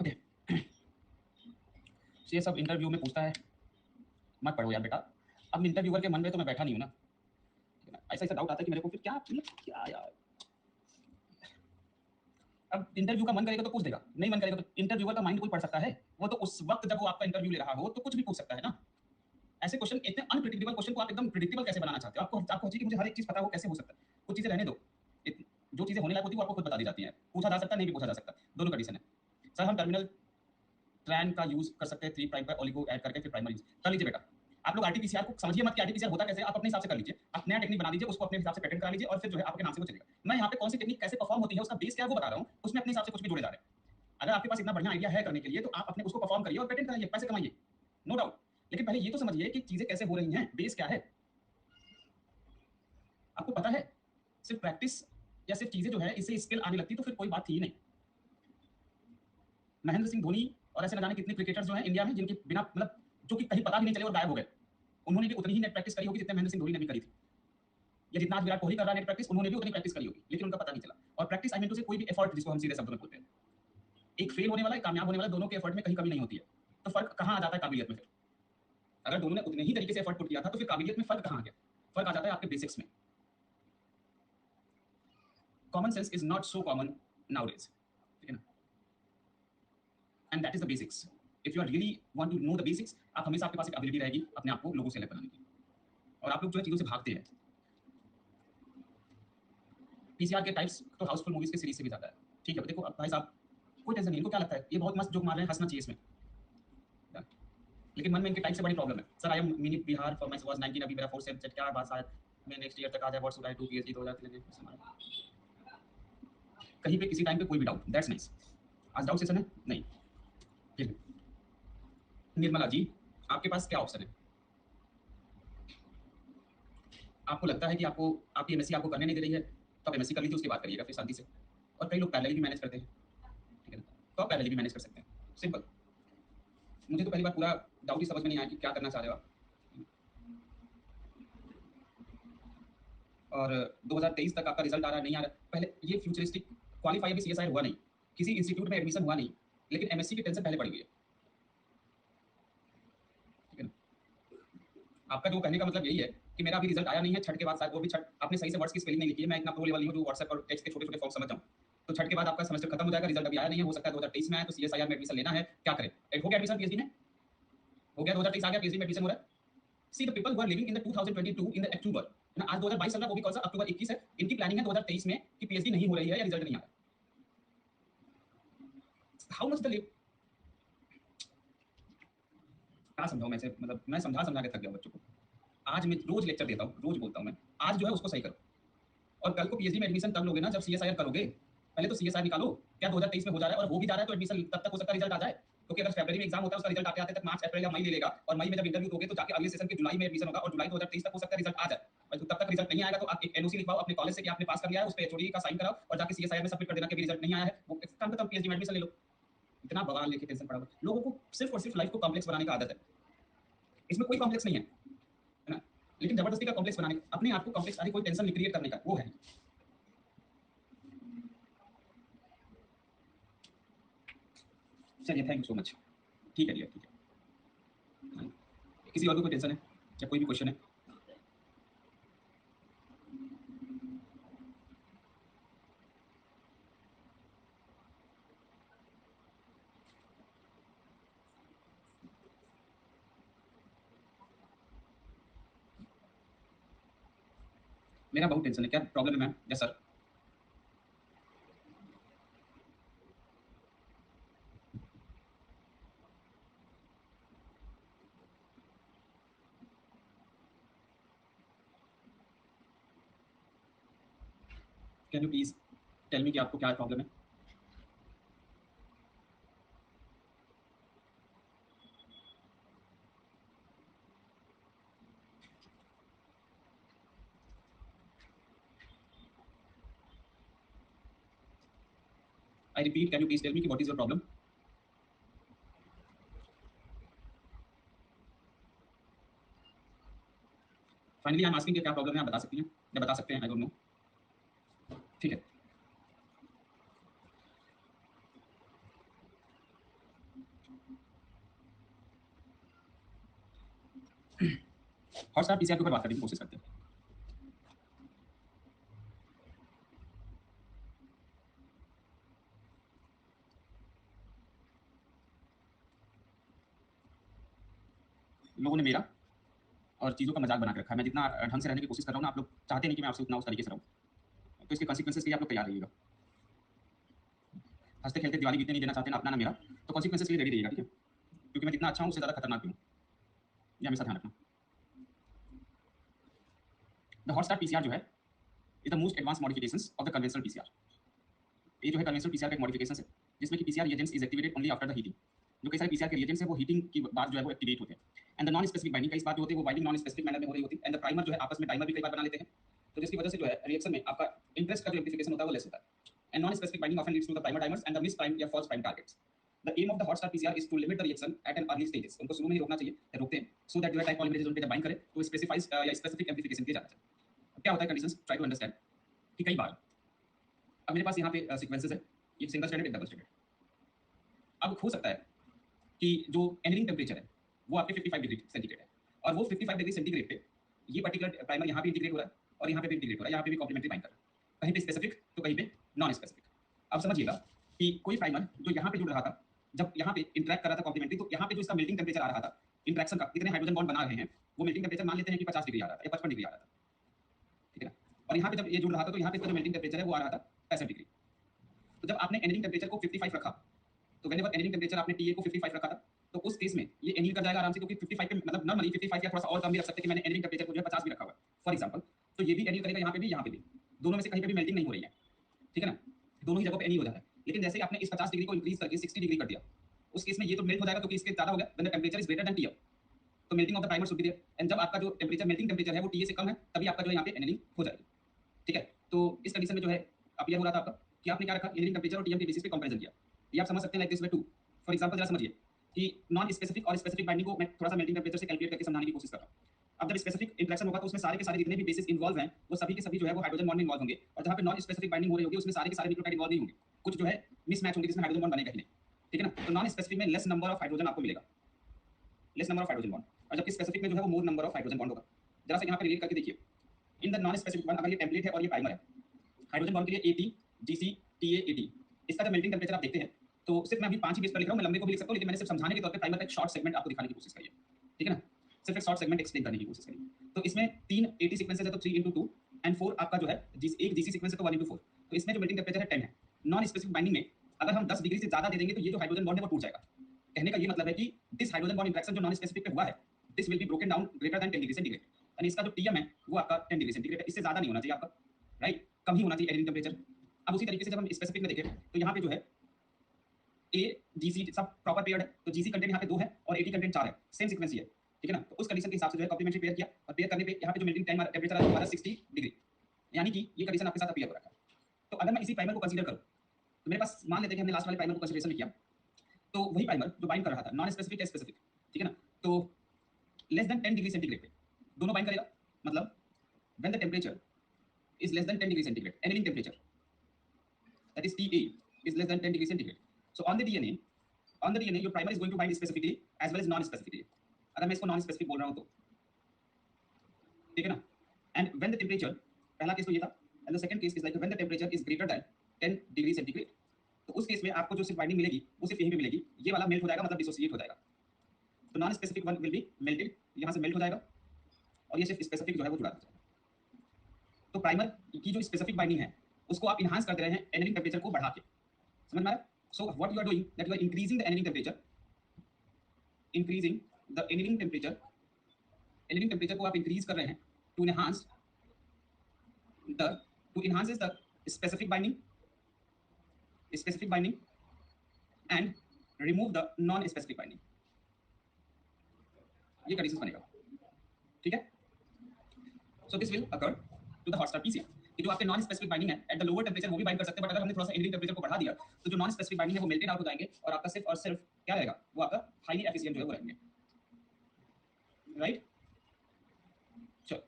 ओके, ये सब इंटरव्यू में पूछता है, मत पढ़ो यार बेटा। अब इंटरव्यूअर के मन में तो मैं बैठा नहीं हूँ ना, ऐसा ऐसा डाउट आता है कि मेरे को फिर क्या क्या यार। अब इंटरव्यू का मन करेगा तो पूछ देगा, नहीं मन करेगा तो इंटरव्यूअर का माइंड कोई पढ़ सकता है, वो तो उस वक्त जब वो आपका इंटरव्यू ले रहा हो तो कुछ भी पूछ सकता है ना। ऐसे क्वेश्चन, इतने अनप्रेडिक्टेबल क्वेश्चन को आप एकदम प्रेडिक्टेबल कैसे बनाना चाहते हो? आपको चाहिए कि मुझे हर एक चीज पता हो, कैसे हो सकता है? कुछ चीजें रहने दो, जो चीजें होने लायक होती है वो आपको खुद बता दी जाती हैं। पूछा जा सकता है, नहीं भी पूछा जा सकता, दोनों कंडीशन है। सर हम टर्मिनल ट्रैन का यूज कर सकते हैं 3 प्राइम पर ओलिगो ऐड करके फिर प्राइमर यूज कर लीजिए बेटा। आप लोग आरटीपीसीआर को समझिए मत कि आरटीपीसीआर होता कैसे, आप अपने हिसाब से कर लीजिए, आप नया टेक्निक बना दीजिए, उसको अपने हिसाब से पेटेंट करा लीजिए और फिर जो है आपके नाम से वो चलेगा। मैं यहाँ पे कौन सी टेक्निक कैसे परफॉर्म होती है उसका बेस क्या है वो बता रहा हूँ, उसमें अपने हिसाब से कुछ भी जोड़े जा रहे हैं। अगर आपके पास इतना बढ़िया आइडिया है करने के लिए तो आप अपने उसको परफॉर्म करिए और पेटेंट कराइए, पैसे कमाइए, नो डाउट। लेकिन पहले ये तो समझिए कि चीजें कैसे हो रही हैं, बेस क्या है आपको पता है। सिर्फ प्रैक्टिस या सिर्फ चीजें जो है इससे स्किल आने लगती तो फिर कोई बात थी ही नहीं। महेंद्र सिंह धोनी और ऐसे न जाने कितने क्रिकेटर्स जो हैं इंडिया में जिनके बिना मतलब जो कि कहीं पता भी नहीं चले और गायब हो गए, उन्होंने भी उतनी ही नेट प्रैक्टिस करी होगी जितने महेंद्र सिंह धोनी ने भी करी थी, या जितना आज विराट कोहली कर रहा है नेट प्रैक्टिस, उन्होंने भी उतनी प्रैक्टिस करी होगी लेकिन उनका पता नहीं चला। और प्रैक्टिस आई मीन टू से कोई भी एफर्ट जिसको हम सीधे शब्दों में बोलते हैं, एक फेल होने वाला एक कामयाब होने वाला, दोनों के एफर्ट में कहीं कमी नहीं होती है। तो फर्क कहाँ आ जाता है काबिलियत में? फिर अगर दोनों ने उतने ही तरीके से एफर्ट पुट किया था तो फिर काबिलियत में फर्क कहाँ आ गया? फर्क आ जाता है आपके बेसिक्स में। Common sense is not so common nowadays, ठीक है ना, and that is the basics. If you are really want to know the basics, आप हमेशा आपके पास एक एबिलिटी रहेगी अपने आप को लोगों से अलग बनाने की, और आप लोग जो है चीजों से भागते हैं। पीसीआर के टाइप्स तो हाउसफुल मूवीज के सीरीज से भी ज्यादा है, ठीक है। देखो अब भाई साहब कोई टेंशन नहीं, इनको क्या लगता है ये बहुत मस्त जोक मार रहे हैं, हंसना चाहिए इसमें, लेकिन मन में इनके टाइप से बड़ी प्रॉब्लम है। Sir I am mini Bihar for my was 19, अभी मेरा 4 सब्जेक्ट क्या बात शायद मैं नेक्स्ट ईयर तक आ जाए, what should I do PhD 2003 में। कहीं पे किसी टाइम पे कोई भी डाउट, दैट्स नाइस। आज डाउट सेशन है नहीं, ठीक है। निर्मला जी, आपके पास क्या ऑप्शन है? आपको लगता है कि आपको आपकी एमएससी आपको करने नहीं दे रही है, तो आप एमएससी कर लीजिए, उसके बाद करिएगा फिर शांति से। और कई लोग पैरेलल भी मैनेज करते हैं, ठीक है ना, तो आप पैरेलल भी मैनेज कर सकते हैं, सिंपल। मुझे तो पहली बार पूरा डाउट ही समझ में नहीं आया कि क्या करना चाह रहे हो आप। और 2023 तक आपका रिजल्ट आ रहा है, नहीं आ रहा है, पहले ये फ्यूचरिस्टिक क्वालिफाई अभी सीएसआई हुआ नहीं, किसी इंस्टीट्यूट में एडमिशन हुआ नहीं, लेकिन एमएससी की टेंशन पहले पड़ गई है, ठीक है ना। आपका जो कहने का मतलब यही है कि मेरा अभी रिजल्ट आया नहीं है, छठ के बाद शायद, वो भी छठ आपने सही से वर्ड्स की स्पेलिंग नहीं लिखी है, मैं इतना प्रो लेवल नहीं हूँ जो व्हाट्सएप और टेक्स्ट के छोटे छोटे फॉर्म समझ जाऊँ। तो छठ के बाद आपका सेमेस्टर खत्म हो जाएगा, रिजल्ट अभी आया नहीं है, हो सकता है 2023 में आए, तो सीएसआईआर में एडमिशन लेना है, क्या करें? हो गया एडमिशन पीएचडी में, हो गया 2023 आ गया, पीएचडी में एडमिशन हो रहा है। See the people who are living in the 2022 in the October ना, आज 2022 चल रहा है, वो भी कौन सा अक्टूबर 21 है, इनकी प्लानिंग है 2023 में कि पीएचडी नहीं हो रही है या रिजल्ट नहीं आ रहा। हाउ मच द लिव, क्या समझाऊं मैं से, मतलब मैं समझा समझा के थक गया बच्चों को। आज मैं रोज लेक्चर देता हूँ, रोज बोलता हूँ मैं, आज जो है उसको सही करो, और कल को पीएचडी में एडमिशन तब लोगे ना जब सीएसआईआर करोगे। पहले तो सीएसआईआर निकालो, क्या 2023 में हो जा रहा है, और हो भी जा रहा है तो एडमिशन तब तक हो सकता है रिजल्ट आ जाए, क्योंकि अगर फरवरी में एग्जाम होता है उसका रिजल्ट आते आते तक मार्च अप्रैल या मई ले लेगा, और मई में जब इंटरव्यू दोगे तो जाके अगले सेशन के जुलाई में एडमिशन होगा, और जुलाई 2023 तक हो सकता है रिजल्ट आ जाए। और तब तक रिजल्ट नहीं आएगा तो आप एक एनओसी लिखवाओ अपने कॉलेज से कि आपने पास कर लिया है, उस पर एचओडी का साइन कराओ और जाके सीएसआईआर में सबमिट कर देना कि रिजल्ट नहीं आया है, वो काम खत्म, पीएचडी में एडमिशन ले लो। इतना बवाल लेके टेंशन पड़ा हुआ लोगों को, सिर्फ और सिर्फ लाइफ को कॉम्प्लेक्स बनाने का आदत है, इसमें कोई कॉम्प्लेक्स नहीं है, है ना, लेकिन जबरदस्ती का कॉम्प्लेक्स बनाने, अपने आप को कॉम्प्लेक्स आदि कोई टेंशन क्रिएट करने का वो है। चलिए, थैंक यू सो मच, ठीक है डियर, ठीक है। किसी और को कोई टेंशन है या कोई भी क्वेश्चन है? मेरा बहुत टेंशन है, क्या प्रॉब्लम है ma'am? Yes sir. Can you please tell me कि आपको क्या प्रॉब्लम है? I repeat, can you please tell me कि what is your problem? Finally I am asking कि क्या प्रॉब्लम है, आप बता सकती हैं या बता सकते हैं, आई डोंट नो, ठीक है। हॉटस्टार पीसीआर के ऊपर बात करने की कोशिश करते हैं। लोगों ने मेरा और चीज़ों का मजाक बना के रखा है, मैं जितना ढंग से रहने की कोशिश कर रहा हूँ ना, आप लोग चाहते नहीं कि मैं आपसे उतना उस तरीके से रहूँ, तो इसके कॉन्सिक्वेंसेस के लिए आप लोग तैयार रहिएगा। हंसते खेलते दिवाली बीतने नहीं देना चाहते ना अपना ना मेरा, तो कॉन्सिक्वेंसेस के लिए रेडी रहिएगा, ठीक है, क्योंकि मैं जितना अच्छा हूँ उससे ज़्यादा खतरनाक भी हूँ, ये हमेशा ध्यान रखना। द हॉटस्टार पीसीआर जो है is the most advance modifications of the conventional PCR. ये जो है कन्वेंशनल पीसीआर का एक मॉडिफिकेशन है, जिसमें कि PCR reagents is activated only after the heating. जो कई सारे पीसीआर के रिएजेंट्स है वो हीटिंग की बाद जो है वो एक्टिवेट होते हैं। And the non specific binding, कई बात जो होती है वो बाइंडिंग नॉन स्पेसिफिक मैनर में हो रही होती है, एंड द प्राइमर जो है आपस में डाइमर भी कई बार बना लेते हैं, तो जिसकी वजह से जो है रिएक्शन में आपका इंटरेस्ट का जो एम्प्लीफिकेशन होता है वो लेस होता है। And non specific binding often leads to the primer dimers and the miss prime या false prime targets. The aim of the hot start PCR is to limit the reaction at an early stages, उनको शुरू में ही रोकना चाहिए, रोकते हैं, so that जो है टाइप पॉलीमरेज उन पे जब बाइंड करे तो स्पेसिफाइज या स्पेसिफिक एम्प्लीफिकेशन दिया जाता है। क्या होता है कंडीशंस, ट्राई टू अंडरस्टैंड कि कई बार, अब मेरे पास यहाँ पे सीक्वेंसेस है, ये सिंगल स्ट्रैंडेड, एक डबल स्ट्रैंडेड। अब हो सकता है कि जो एनरिंग टेम्परेचर है वो आपके 55 डिग्री सेंटीग्रेड है, और वो 55 डिग्री सेंटीग्रेड पे ये पर्टिकुलर प्राइमर यहाँ पे इंटीग्रेट हो रहा है और यहाँ पे भी इंटीग्रेट हो रहा है, यहाँ पे भी कॉम्प्लीमेंट्री बाइंड कर रहा है, कहीं पे स्पेसिफिक तो कहीं पे नॉन स्पेसिफिक। अब समझिएगा कि कोई प्राइमर जो यहाँ पे जुड़ रहा था, जब यहाँ पे इंटरेक्ट कर रहा था कॉम्प्लीमेंट्री, तो यहाँ पे जो इसका मेल्टिंग टेम्परेचर आ रहा था, इंट्रैक्शन का कितने हाइड्रोजन बॉन्ड बना रहे हैं, वो मेल्टिंग टेम्परेचर मान लेते हैं कि 50 डिग्री आ रहा था या 55 डिग्री आ रहा था, ठीक है ना। और यहाँ पे जब ये जुड़ रहा था तो यहाँ पे इसका जो मेल्टिंग टेम्परेचर है वो आ रहा था 65 डिग्री। तो जब आपने एनरिंग टेम्परेचर को 55 रखा, तो व्हेनेवर एनरिंग टेम्परेचर आपने टीए को 55 रखा था, तो उस केस में ये एनील कर जाएगा आराम से, क्योंकि 55 पे मतलब नॉर्मली 55 या थोड़ा सा और कम भी रख सकते हैं कि मैंने एनरिंग टेम्परेचर को जो है 50 भी रखा हुआ है फॉर एग्जांपल, तो ये भी एनील करेगा यहाँ पे भी, यहाँ पे भी, दोनों में से कहीं पे भी मेल्टिंग नहीं हो रही है, ठीक है ना, दोनों दोनों ही जगह पे एन हो जाता है। लेकिन जैसे ही आपने इस 50 डिग्री को इंक्रीज करके 60 डिग्री कर दिया, उस केस में ये तो मेल्ट हो जाएगा क्योंकि इसके ज्यादा हो गया, when the temperature is greater than TF, तो melting of the primer should be there, and जब आपका जो टेंपरेचर मेल्टिंग टेंपरेचर है वो टीए से कम है, तभी आपका जो है यहाँ पे एनलिंग हो जाएगी। ठीक है, तो इस कंडीशन में जो है अपीयर हो रहा था आपका कि आपने क्या रखा, एनलिंग टेंपरेचर और टीएम के बेसिस पे कंपैरिजन किया। ये आप समझ सकते हैं like this way too. For example जरा समझिए कि नॉन स्पेसिफिक और स्पेसिफिक बाइंडिंग को मैं थोड़ा सा मेल्टिंग टेंपरेचर से कैलकुलेट करके समझाने की कोशिश कर रहा हूँ। अब जब स्पेसिफिक इंटरेक्शन होगा तो उसमें सारे के सारे जितने भी बेसिस इन्वॉल्व हैं वो सभी के सभी जो है वो हाइड्रोजन बॉन्ड में इन्वॉल्व होंगे, और जहाँ पे नॉन स्पेसिफिक बाइंडिंग हो रही होगी उसमें सारे के सारे न्यूक्लियोटाइड इन्वॉल्व नहीं होंगे, कुछ जो है मिसमैच होंगे जिसमें हाइड्रोजन बॉन्ड बनेगा ही नहीं। ठीक है ना, तो नॉन स्पेसिफिक में लेस नंबर ऑफ हाइड्रोजन आपको मिलेगा, less number of hydrogen bond, और जबकि स्पेसिफिक में जो है वो मोर नंबर ऑफ हाइड्रोजन बॉन्ड होगा। जरा सा यहाँ पे रिलेट करके देखिए, in the non specific one अगर ये टेम्पलेट है और ये प्राइमर है, हाइड्रोजन बॉन्ड के लिए एटी जीसी टीए एटी, इसका जब मेल्टिंग टेंपरेचर आप देखते हैं तो सिर्फ मैं अभी 5 ही बेस पर लिख रहा हूँ, मैं लंबे को भी लिख सकता हूँ, लेकिन मैंने सिर्फ समझाने के तौर पे प्राइमर का एक शॉर्ट सेगमेंट आपको दिखाने की कोशिश करी है। ठीक है ना, सिर्फ एक शॉर्ट सेगमेंट एक्सप्लेन करने की कोशिश करी। तो इसमें 3 एटी सीक्वेंसेस है तो 3 into 2 एंड 4 आपका जो है एक जीसी सीक्वेंस है तो 1 into 4, तो इसमें जो मेल्टिंग टेंपरेचर है 10 है। नॉन स्पेसिफिक बाइंडिंग में अगर हम 10 डिग्री से ज्यादा दे देंगे तो ये जो हाइड्रोजन बॉन्ड है वो टूट जाएगा। कहने का ये मतलब है कि दिस हाइड्रोजन बॉन्ड इंटरेक्शन जो नॉन स्पेसिफिक पे हुआ है, this will be broken down greater than 10 degree centigrade, यानी इसका जो टीएम है वो आपका 10 डिग्री सेंटीग्रेड है, इससे ज्यादा नहीं होना चाहिए आपका, राइट, कम ही होना चाहिए एनलिंग टेंपरेचर। अब उसी तरीके से जब हम स्पेसिफिक में देखें तो यहाँ पे जो है ए जीसी सब प्रॉपर पेयर्ड है, तो जीसी कंटेंट यहाँ पे 2 है और एटी कंटेंट 4 है, सेम सीक्वेंस ही है। ठीक है ना, तो उस कंडीशन के हिसाब से जो है कॉम्प्लीमेंट्री पेयर किया, और पेयर करने पे यहाँ पे जो मेल्टिंग टाइम टेंपरेचर है वो हमारा 60 डिग्री, यानी कि ये कंडीशन आपके साथ अपीयर हो रहा है। तो अगर मैं इसी प्राइमर को कंसीडर करूँ तो मेरे पास मान लेते हैं कि हमने लास्ट वाले प्राइमर को कंसीडरेशन में किया, तो वही प्राइमर जो बाइंड कर रहा था नॉन स्पेसिफिक या स्पेसिफिक, ठीक है ना, तो लेस देन 10 डिग्री सेंटीग्रेड पे दोनों बाइंड करेगा, मतलब when the temperature is less than 10 degree centigrade, annealing temperature, that is Ta, is less than 10 degree centigrade. So on the DNA, your primer is going to bind specifically as well as non-specifically. अगर मैं इसको non-specific बोल रहा हूँ तो, ठीक है ना, and when the temperature, पहला केस तो ये था, and the second case is like when the temperature is greater than 10 degree centigrade, तो उस केस में आपको जो सिर्फ बाइंडिंग मिलेगी वो सिर्फ यहीं पे मिलेगी, ये वाला मेल्ट हो जाएगा मतलब डिसोसिएट हो जाएगा, तो non specific one will be melted, यहाँ से मेल्ट हो जाएगा, और ये सिर्फ स्पेसिफिक जो है वो जुड़ा रहेगा। तो प्राइमर की जो स्पेसिफिक बाइंडिंग है उसको आप इनहांस करते रहे हैं एनलिंग टेंपरेचर को बढ़ा के, समझ में आ रहा है? So what you are doing that you are increasing the annealing temperature, increasing the annealing temperature, annealing temperature को आप इंक्रीज कर रहे हैं to enhance the, to enhance the specific binding, specific binding and remove the non specific binding, ये condition बनेगा। ठीक है, so this will occur to the hot start PCR कि जो आपके नॉन स्पेसिफिक बाइंडिंग है एट द लोअर टेंपरेचर वो भी बाइंड कर सकते हैं, बट अगर हमने थोड़ा सा एनलिंग टेंपरेचर को बढ़ा दिया तो जो नॉन स्पेसिफिक बाइंडिंग है वो मेल्टेड आउट हो जाएंगे और आपका सिर्फ और सिर्फ क्या रहेगा, वो आपका हाईली एफिशिएंट जो है वो रहेंगे, राइट। चलो,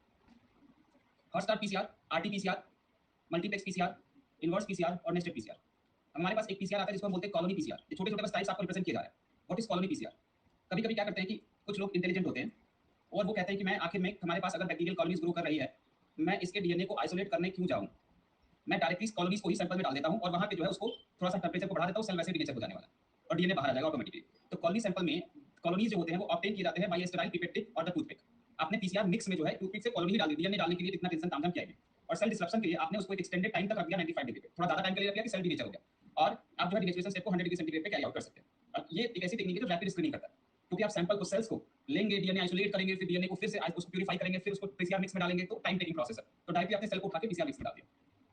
hot start PCR, RTPCR, multiplex PCR, inverse PCR और नेस्टेड पीसीआर। हमारे पास एक पीसीआर आता है जिसको हम बोलते हैं कॉलोनी पीसीआर, ये छोटे छोटे बस टाइप्स आपको रिप्रेजेंट किया जा रहा है। What is colony PCR? कभी कभी क्या करते हैं कि कुछ लोग इंटेलिजेंट होते हैं और वो कहते हैं कि मैं आखिर में हमारे पास अगर बैक्टीरियल कॉलोनीज ग्रो कर रही है, मैं इसके डीएनए को आइसोलेट करने क्यों जाऊं, मैं डायरेक्टली इस कॉलोनीज को ही सैंपल में डाल देता हूं और वहां पे जो है उसको थोड़ा सा टेंपरेचर को बढ़ा देता हूं, सेल वैसे नेचर हो जाने वाला और डीएनए बाहर आ जाएगा ऑटोमेटिकली। तो कॉलोनी सैंपल में कॉलोनीज जो होते हैं वो ऑब्टेन किए जाते हैं बाय स्टेराइल पिपेट टिप और द टूथपिक। आपने पीसीआर मिक्स में जो है टूथपिक से कॉलोनी डाल दी, डीएनए डालने के लिए इतना टेंशन तामझाम किया है, और सेल डिस्ट्रप्शन के लिए आपने उसको एक एक्सटेंडेड टाइम तक रख दिया 95 डिग्री पे, थोड़ा ज्यादा टाइम के लिए रख दिया कि सेल डीनेचर हो गया, और आप जो है डिनेचरेशन स्टेप को 100 डिग्री सेंटीग्रेड पे कैरी आउट कर सकते हैं। और ये एक ऐसी टेक्निक है जो रैपिड स्क्रीनिंग करता है, क्योंकि आप सैंपल को सेल्स को लेंगे, डीएनए आइसोलेट करेंगे, फिर डीएनए को फिर से उसको प्यूरिफाई करेंगे, फिर उसको पीसीआर मिक्स में डालेंगे, तो टाइम टेकिंग प्रोसेस है। तो डायरेक्टली आपने सेल को उठा के पीसीआर मिक्स में डाल दिया,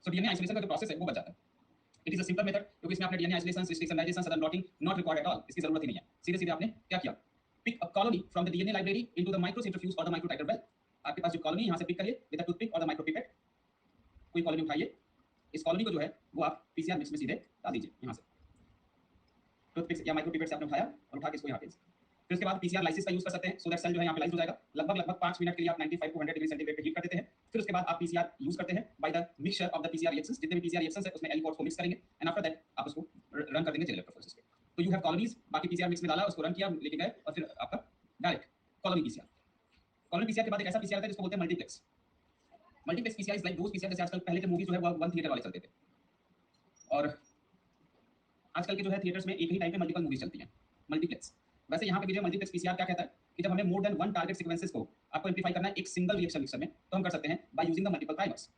सो डीएनए आइसोलेशन का जो प्रोसेस है वो बच जाता है। It is a simple method, क्योंकि इसमें आपने DNA isolation, cystic lysation, southern blotting not required at all, इसकी जरूरत ही नहीं है। सीधे सीधे आपने क्या किया, pick a colony from the DNA library into the microcentrifuge और द माइक्रोटाइटर वेल। आपके पास जो कॉलोनी यहां से पिक करिए विद द टूथपिक और द माइक्रोपिपेट, कोई कॉलोनी उठाइए, इस कॉलोनी को जो है वो आप पीसीआर मिक्स में सीधे डाल दीजिए यहां से, टूथपिक या माइक्रोपिपेट से आपने उठाया और उठा के इसको यहां पे, फिर उसके बाद पीसीआर लाइसिस का यूज कर सकते हैं, सो दैट सेल जो है यहां पे लाइज हो जाएगा। लगभग 5 मिनट के लिए आप 95 टू 100 डिग्री सेंटीग्रेड पे हीट कर देते हैं, फिर उसके बाद आप पीसीआर यूज करते हैं by the mixture of the PCR reactions, जितने भी पीसीआर रिएक्शंस है उसमें एलिकोट्स को मिक्स करेंगे, एंड आफ्टर दैट आप उसको रन कर देंगे जेल इलेक्ट्रोफोरेसिस पे। तो यू हैव कॉलोनीज, बाकी पीसीआर मिक्स में डाला, उसको रन किया, लेके गए, और फिर आपका direct colony PCR. Colony PCR के बाद एक ऐसा पीसीआर आता है जिसको बोलते हैं multiplex. Multiplex PCR is like those PCR जैसे आजकल पहले के मूवीज जो है वो वन थिएटर वाले चलते थे, और आजकल के जो है थिएटर्स में एक ही टाइम पे मल्टीपल मूवीज चलती हैं, मल्टीप्लेक्स। वैसे यहाँ पे भी जो मल्टीप्लेक्स पीसीआर क्या कहता है कि जब हमें more than one target sequences को आपको एम्प्लीफाई करना है एक सिंगल रिएक्शन मिक्सर में, तो हम कर सकते हैं by using the multiple primers.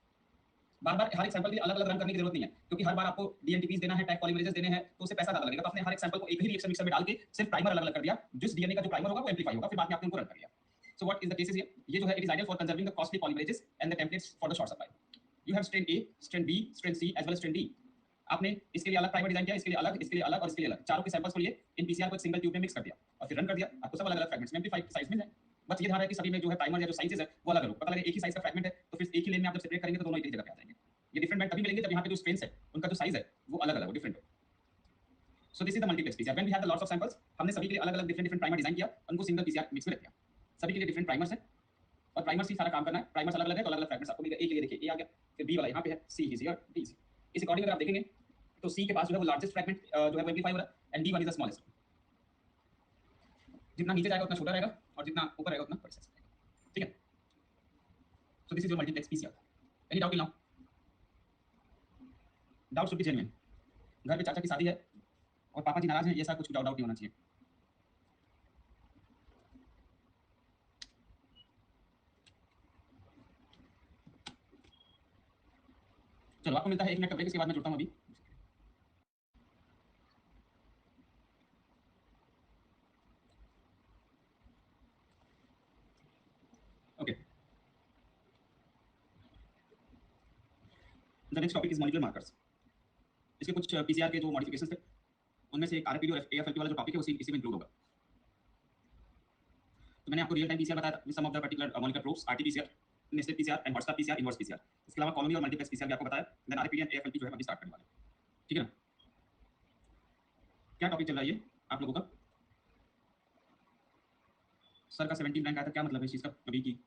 बार बार हर एक सैंपल के लिए अलग अलग रन करने की जरूरत नहीं है, क्योंकि हर बार आपको डीएनटीपीज देना है, टैग पॉलीमरेजेस देने हैं, तो उससे पैसा ज्यादा लगेगा। तो आपने हर एक सैंपल को एक ही रिएक्शन मिक्सर में डाल के सिर्फ प्राइमर अलग अलग कर दिया, जिस डीएनए का जो प्राइमर होगा वो एम्प्लीफाई होगा, फिर बाद में आपने उनको रन कर दिया। So what is the cases here, ये जो है it is ideal for conserving the costly polymerases and the templates for the short supply. You have strain A, strain B, strain C as well as strain D. आपने इसके लिए अलग primer design किया, इसके लिए अलग, इसके लिए अलग और इसके लिए अलग, चारों के सैंपल्स को लिए इन पीसीआर को एक सिंगल ट्यूब में मिक्स कर दिया और फिर रन कर दिया, आपको सब अलग अलग फ्रैगमेंट्स में एम्प्लीफाइड साइज मिल जाए। बस ये ध्यान है कि सभी में जो है प्राइमर या जो साइजेस है वो अलग अलग, पता लगे एक ही साइज का फ्रैगमेंट है तो फिर एक ही लेन में आप जब सेपरेट करेंगे तो दोनों एक ही जगह पे आ जाएंगे। ये डिफरेंट बैंड तभी मिलेंगे जब यहाँ पे जो स्ट्रेंस है उनका जो साइज है वो अलग अलग हो, डिफरेंट हो। So this is the multiplex PCR. When we have the lots of samples, हमने सभी के लिए अलग अलग डिफरेंट डिफरेंट प्राइमर डिजाइन किया, उनको सिंगल पीसीआर मिक्स में रख दिया। सभी के लिए डिफरेंट प्राइमर्स है और प्राइमर्स ही सारा काम करना है। प्राइमर्स अलग अलग है तो अलग अलग फ्रैगमेंट्स आपको मिलेगा। ए के लिए देखिए ए आ गया, फिर बी वाला यहाँ पे है, सी इज हियर, डी इज। इस अकॉर्डिंग अगर आप देखेंगे तो सी के पास जो है वो लार्जेस्ट फ्रैगमेंट जो है वो एम्प्लीफाई हो रहा है and D one is the smallest. जितना नीचे जाएगा उतना छोटा रहेगा और जितना ऊपर रहेगा उतना बड़ा साइज रहेगा। ठीक है, so this is your multiplex PCR. Any doubt till now? Doubt should be genuine. घर पे चाचा की शादी है और पापा जी नाराज हैं, ये सब कुछ डाउट नहीं होना चाहिए। चलो आपको मिलता है 1 मिनट का ब्रेक, इसके बाद मैं जुड़ता हूँ अभी। Okay, the next topic is molecular markers. इसके कुछ पीसीआर के जो मॉडिफिकेशंस थे उनमें से एक आरपीडी और एएफएलपी वाला जो टॉपिक है उसी इसी में इंक्लूड होगा। तो मैंने आपको रियल टाइम पीसीआर बताया था, some of the particular molecular proofs, RTPCR, nested PCR and hot start PCR, inverse PCR. इसके अलावा कॉलोनी और मल्टीप्लेक्स पीसीआर भी आपको बताया। देन आरपीडी एंड एएफएलपी जो है अभी स्टार्ट करने वाले हैं। ठीक है ना? क्या टॉपिक चल रहा है ये आप लोगों का? सर का 17 रैंक आया था, क्या मतलब है इस चीज का अभी की?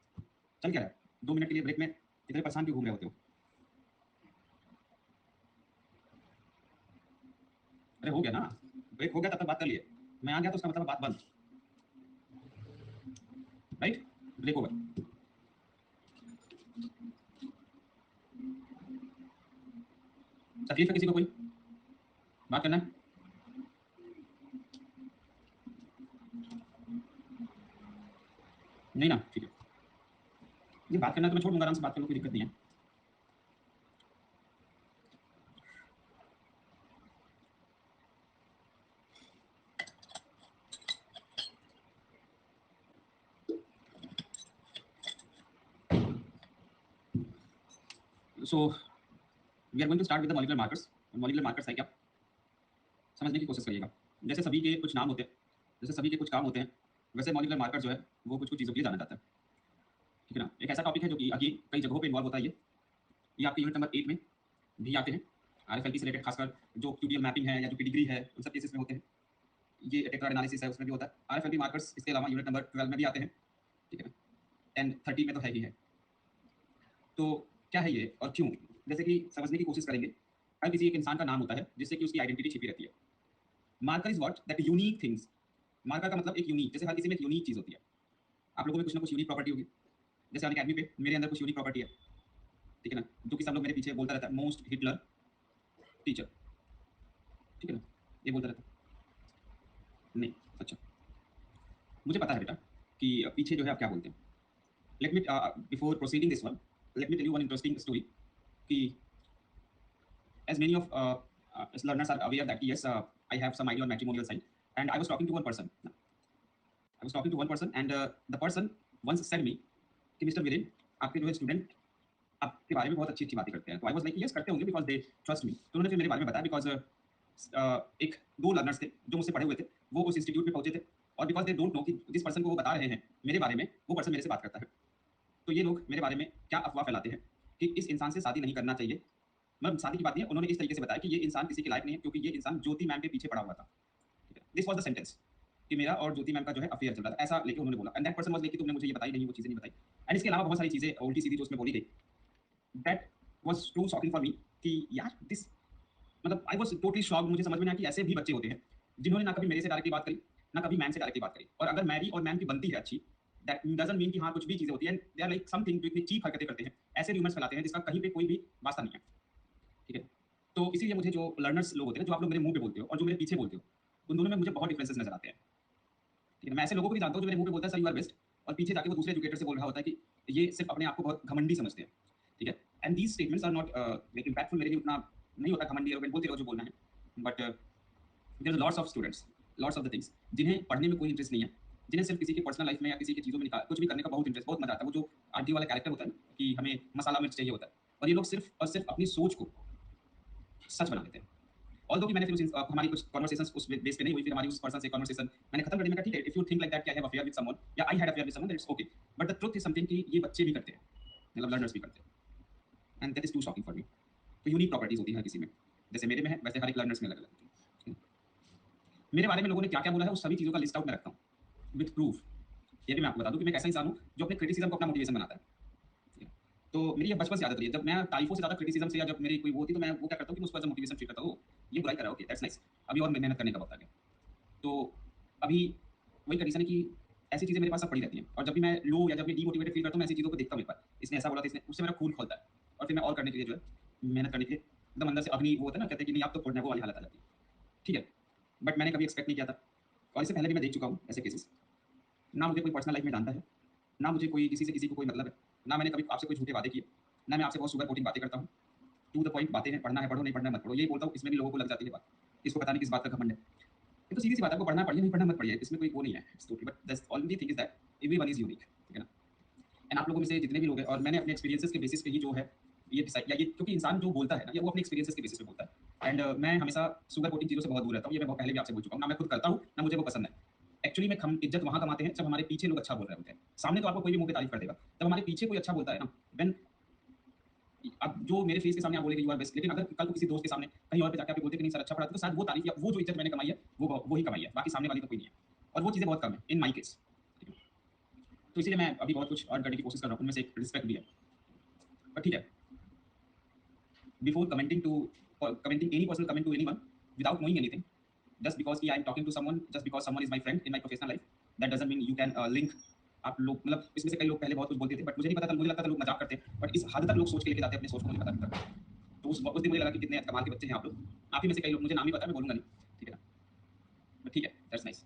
चल क्या रहा है? 2 मिनट के लिए ब्रेक में इतने परेशान क्यों घूम रहे होते हो? अरे हो गया ना, ब्रेक हो गया तब तक बात कर लिए। मैं आ गया तो उसका मतलब बात बंद, राइट? Break over. तकलीफ है किसी को? कोई बात करना है? नहीं ना, ठीक है। ये बात करना है तो मैं छोड़ दूंगा, आराम से बात कर लो, कोई दिक्कत नहीं है। So we are going to start with the molecular markers. Molecular markers है क्या, समझने की कोशिश करिएगा। जैसे सभी के कुछ नाम होते हैं, जैसे सभी के कुछ काम होते हैं, वैसे मॉलिक्यूलर मार्कर जो है वो कुछ कुछ चीज़ों के लिए जाना जाता है। ठीक है ना? एक ऐसा टॉपिक है जो कि आगे कई जगहों पे इन्वॉल्व होता है। ये आपके यूनिट नंबर 8 में भी आते हैं। आरएफएलपी से रिलेटेड खासकर जो क्यूडीएल मैपिंग है या जो पेडिग्री है उन सब केसेस में होते हैं। ये टेक्टोरल एनालिसिस है उसमें भी होता है। आरएफएलपी मार्कर्स इसके अलावा यूनिट नंबर 12 में भी आते हैं। ठीक है ना? एंड 30 में तो है ही है। तो क्या है ये और क्यों, जैसे कि समझने की कोशिश करेंगे। हर किसी एक इंसान का नाम होता है जिससे कि उसकी आइडेंटिटी छिपी रहती है। Marker is what, that unique things. Marker का मतलब एक यूनिक, जैसे हर किसी में एक यूनिक चीज़ होती है। आप लोगों में कुछ ना कुछ यूनिक प्रॉपर्टी होगी। जैसे अकेडमी पे मेरे अंदर कुछ यूनिक प्रॉपर्टी है। ठीक है ना? जो कि सब लोग मेरे पीछे बोलता रहता है, मोस्ट हिटलर टीचर। ठीक है ना? ये बोलता रहता है नहीं। अच्छा, मुझे पता है बेटा कि पीछे जो है आप क्या बोलते हैं। Let me before proceeding this one, let me tell you one interesting story कि as many of learners are aware that yes, I have some idea on matrimonial side, and I was talking to one person. I was talking to one person, and the person once said me कि mister Viren, आपके जो है student आपके बारे में बहुत अच्छी अच्छी बातें करते हैं। तो आई वाज लाइक यस, करते होंगे बिकॉज दे ट्रस्ट मी। तो उन्होंने फिर मेरे बारे में बताया बिकॉज एक दो लर्नर्स थे जो मुझसे पढ़े हुए थे, वो उस इंस्टीट्यूट में पहुंचे थे और बिकॉज दे डोंट नो कि जिस पर्सन को वो बता रहे हैं मेरे बारे में, वो पर्सन मेरे से बात करता है। तो ये लोग मेरे बारे में क्या अफवाह फैलाते हैं कि इस इंसान से शादी नहीं करना चाहिए। मतलब शादी की बात नहीं है, उन्होंने इस तरीके से बताया कि ये इंसान किसी के लायक नहीं है क्योंकि ये इंसान ज्योति मैम के पीछे पड़ा हुआ था। दिस वाज द सेंटेंस कि मेरा और ज्योति मैम का जो है अफेयर चल रहा था, ऐसा लेके उन्होंने बोला। And that person was like कि तुमने मुझे ये बताई नहीं, वो चीजें नहीं बताई। एंड इसके अलावा बहुत सारी चीजें उल्टी सीधी जो उसमें बोली गई, that was too shocking for me कि यार दिस, मतलब आई वाज टोटली शॉक्ड। मुझे समझ में नहीं आया कि ऐसे भी बच्चे होते हैं जिन्होंने ना कभी मेरे से डायरेक्टली बात करी, ना कभी मैम से डायरेक्टली बात करी। और अगर मेरी और मैम की बनती है अच्छी, दैट डजंट मीन कि हाँ कुछ भी चीजें होती हैं। दे आर लाइक समथिंग जो इतनी चीप हरकतें करते हैं, ऐसे रूमर्स फैलाते हैं जिसका कहीं पे कोई भी वास्ता नहीं है। ठीक है? तो इसीलिए मुझे जो लर्नर्स लोग होते हैं, जो आप लोग मेरे मुंह पे बोलते हो और जो मेरे पीछे बोलते हो, उन दोनों में मुझे बहुत डिफरेंसेस नजर आते हैं। ठीक है? मैं ऐसे लोगों को भी जानता हूँ जो मेरे मुंह पे बोलता है सर यू आर बेस्ट, और पीछे जाके वो दूसरे एजुकेटर से बोल रहा होता है कि ये सिर्फ अपने आप को बहुत घमंडी समझते हैं। ठीक है? And these statements are not like impactful. मेरे लिए उतना नहीं होता घमंडी, और बोलते रहो जो बोलना है। But there are lots of students, lots of the things, जिन्हें पढ़ने में कोई इंटरेस्ट नहीं है, जिन्हें सिर्फ किसी की पर्सनल लाइफ में या किसी की चीज़ों में कुछ भी करने का बहुत इंटरेस्ट, बहुत मजा आता है। वो जो आंटी वाला कैरेक्टर होता है ना कि हमें मसाला मिर्च चाहिए होता है, और ये लोग सिर्फ और सिर्फ अपनी सोच को सच बना देते हैं। ऑल्दो कि मैंने फिर हमारी कुछ कन्वर्सेशंस उस बेस पे नहीं हुई, फिर हमारी उस पर्सन से कन्वर्सेशन मैंने खत्म कर दी। मैंने कहा ठीक है, if you think like that कि I have affair with someone या I had affair with someone, that's okay, but the truth is something कि ये बच्चे भी करते हैं, मतलब लर्नर्स भी करते हैं, and that is too shocking for me. तो यूनिक प्रॉपर्टीज होती है हर किसी में, जैसे मेरे में है वैसे हर एक लर्नर्स में अलग अलग होती है। मेरे बारे में लोगों ने क्या क्या बोला है उस सभी चीज़ों का लिस्ट आउट मैं रखता हूँ विद प्रूफ। ये भी मैं आपको बता दूं कि मैं एक ऐसा इंसान हूँ जो अपने क्रिटिसिज्म को अपना मोटिवेशन बनाता है। ठीक है? तो मेरी ये बचपन से आदत रही है, जब मैं तारीफों से ज़्यादा क्रिटिसिज्म से, या जब मेरी कोई वो होती तो मैं वो क्या करता हूँ कि मैं उसको एज मोटिवेशन ट्रीट करता हूँ, ये बुराई कर रहा है, ओके दैट्स नाइस, अभी और मेहनत करने का वक्त आ गया। तो अभी वही कंडीशन है कि ऐसी चीज़ें मेरे पास सब पड़ी रहती हैं, और जब भी मैं लो या जब भी डीमोटिवेटेड फील करता हूँ, मैं ऐसी चीज़ों को देखता हूँ, एक बार इसने ऐसा बोला था, इसने, उससे मेरा खून खोलता है, और फिर मैं और करने के लिए जो है मेहनत करने के लिए एकदम अंदर से अग्नि, वो होता है ना, कहते हैं कि नहीं आप तो फोड़ने वो वाली हालत आ जाती है। ठीक है, बट मैंने कभी एक्सपेक्ट नहीं किया था, और इससे पहले भी मैं देख चुका हूँ ऐसे केसेस। ना मुझे कोई पर्सनल लाइफ में जानता है, ना मुझे कोई किसी से किसी को कोई मतलब है, ना मैंने कभी आपसे कोई झूठे वादे किए, ना मैं आपसे बहुत सुगर कोटिंग बातें करता हूँ। टू द पॉइंट बातें हैं, पढ़ना है पढ़ो, नहीं पढ़ना है मत पढ़ो, यही बोलता हूँ। इसमें भी लोगों को लग जाती है बात, इसको पता नहीं किस बात का घमंड है। ये तो सीधी सी बात है, आपको पढ़ना पढ़िए, नहीं पढ़ना मत पढ़िए, इसमें कोई वो नहीं है, it's totally, but the only thing is that everyone is unique, ठीक है ना। एंड आप लोगों में से जितने भी लोग हैं, और मैंने अपने एक्सपीरियंसेस के बेसिस पे ही जो है ये डिसाइड, या ये क्योंकि इंसान जो बोलता है ना, या वो अपने एक्सपीरियंसेस के बेसिस पे बोलता है, एंड मैं हमेशा सुगर कोटिंग चीज़ों से बहुत दूर रहता हूँ। ये मैं बहुत पहले भी आपसे बोल चुका हूँ, ना मैं खुद करता हूँ ना मुझे वो पसंद है। एक्चुअली में हम इज्जत वहाँ कमाते हैं जब हमारे पीछे लोग अच्छा बोल रहे होते हैं। सामने तो आपको कोई भी मुंह पे तारीफ कर देगा, जब हमारे पीछे कोई अच्छा बोलता है ना, देन अब जो मेरे फेस के सामने आप बोलेंगे यू आर बेस्ट, लेकिन अगर कल को किसी दोस्त के सामने कहीं और पे जाके आप बोलते कि नहीं सर अच्छा पढ़ा था, तो शायद वो तारीफ या वो जो इज्जत मैंने कमाई है वो ही कमाई है, बाकी सामने वाली तो कोई नहीं है। और वो चीज़ें बहुत कम है इन माई केस। तो इसीलिए मैं अभी बहुत कुछ अर्न करने की कोशिश कर रहा हूँ, उनमें से एक रिस्पेक्ट भी है। पर ठीक है, before commenting any personal comment to anyone without knowing anything, just because I am talking to someone, just because someone is my friend in my professional life, that doesn't mean you can link। आप लोग मतलब इसमें से कई लोग पहले बहुत कुछ बोलते थे, बट मुझे नहीं पता था, मुझे लगता था लोग मजाक करते हैं, बट इस हद तक लोग सोच के लेके जाते हैं अपनी सोच को, मुझे पता नहीं था। तो उस दिन मुझे लगा कि कितने कमाल के बच्चे हैं आप लोग। आप ही में से कई लोग, मुझे नाम ही पता है, मैं बोलूंगा नहीं, ठीक है ना, बट ठीक है, दैट्स नाइस।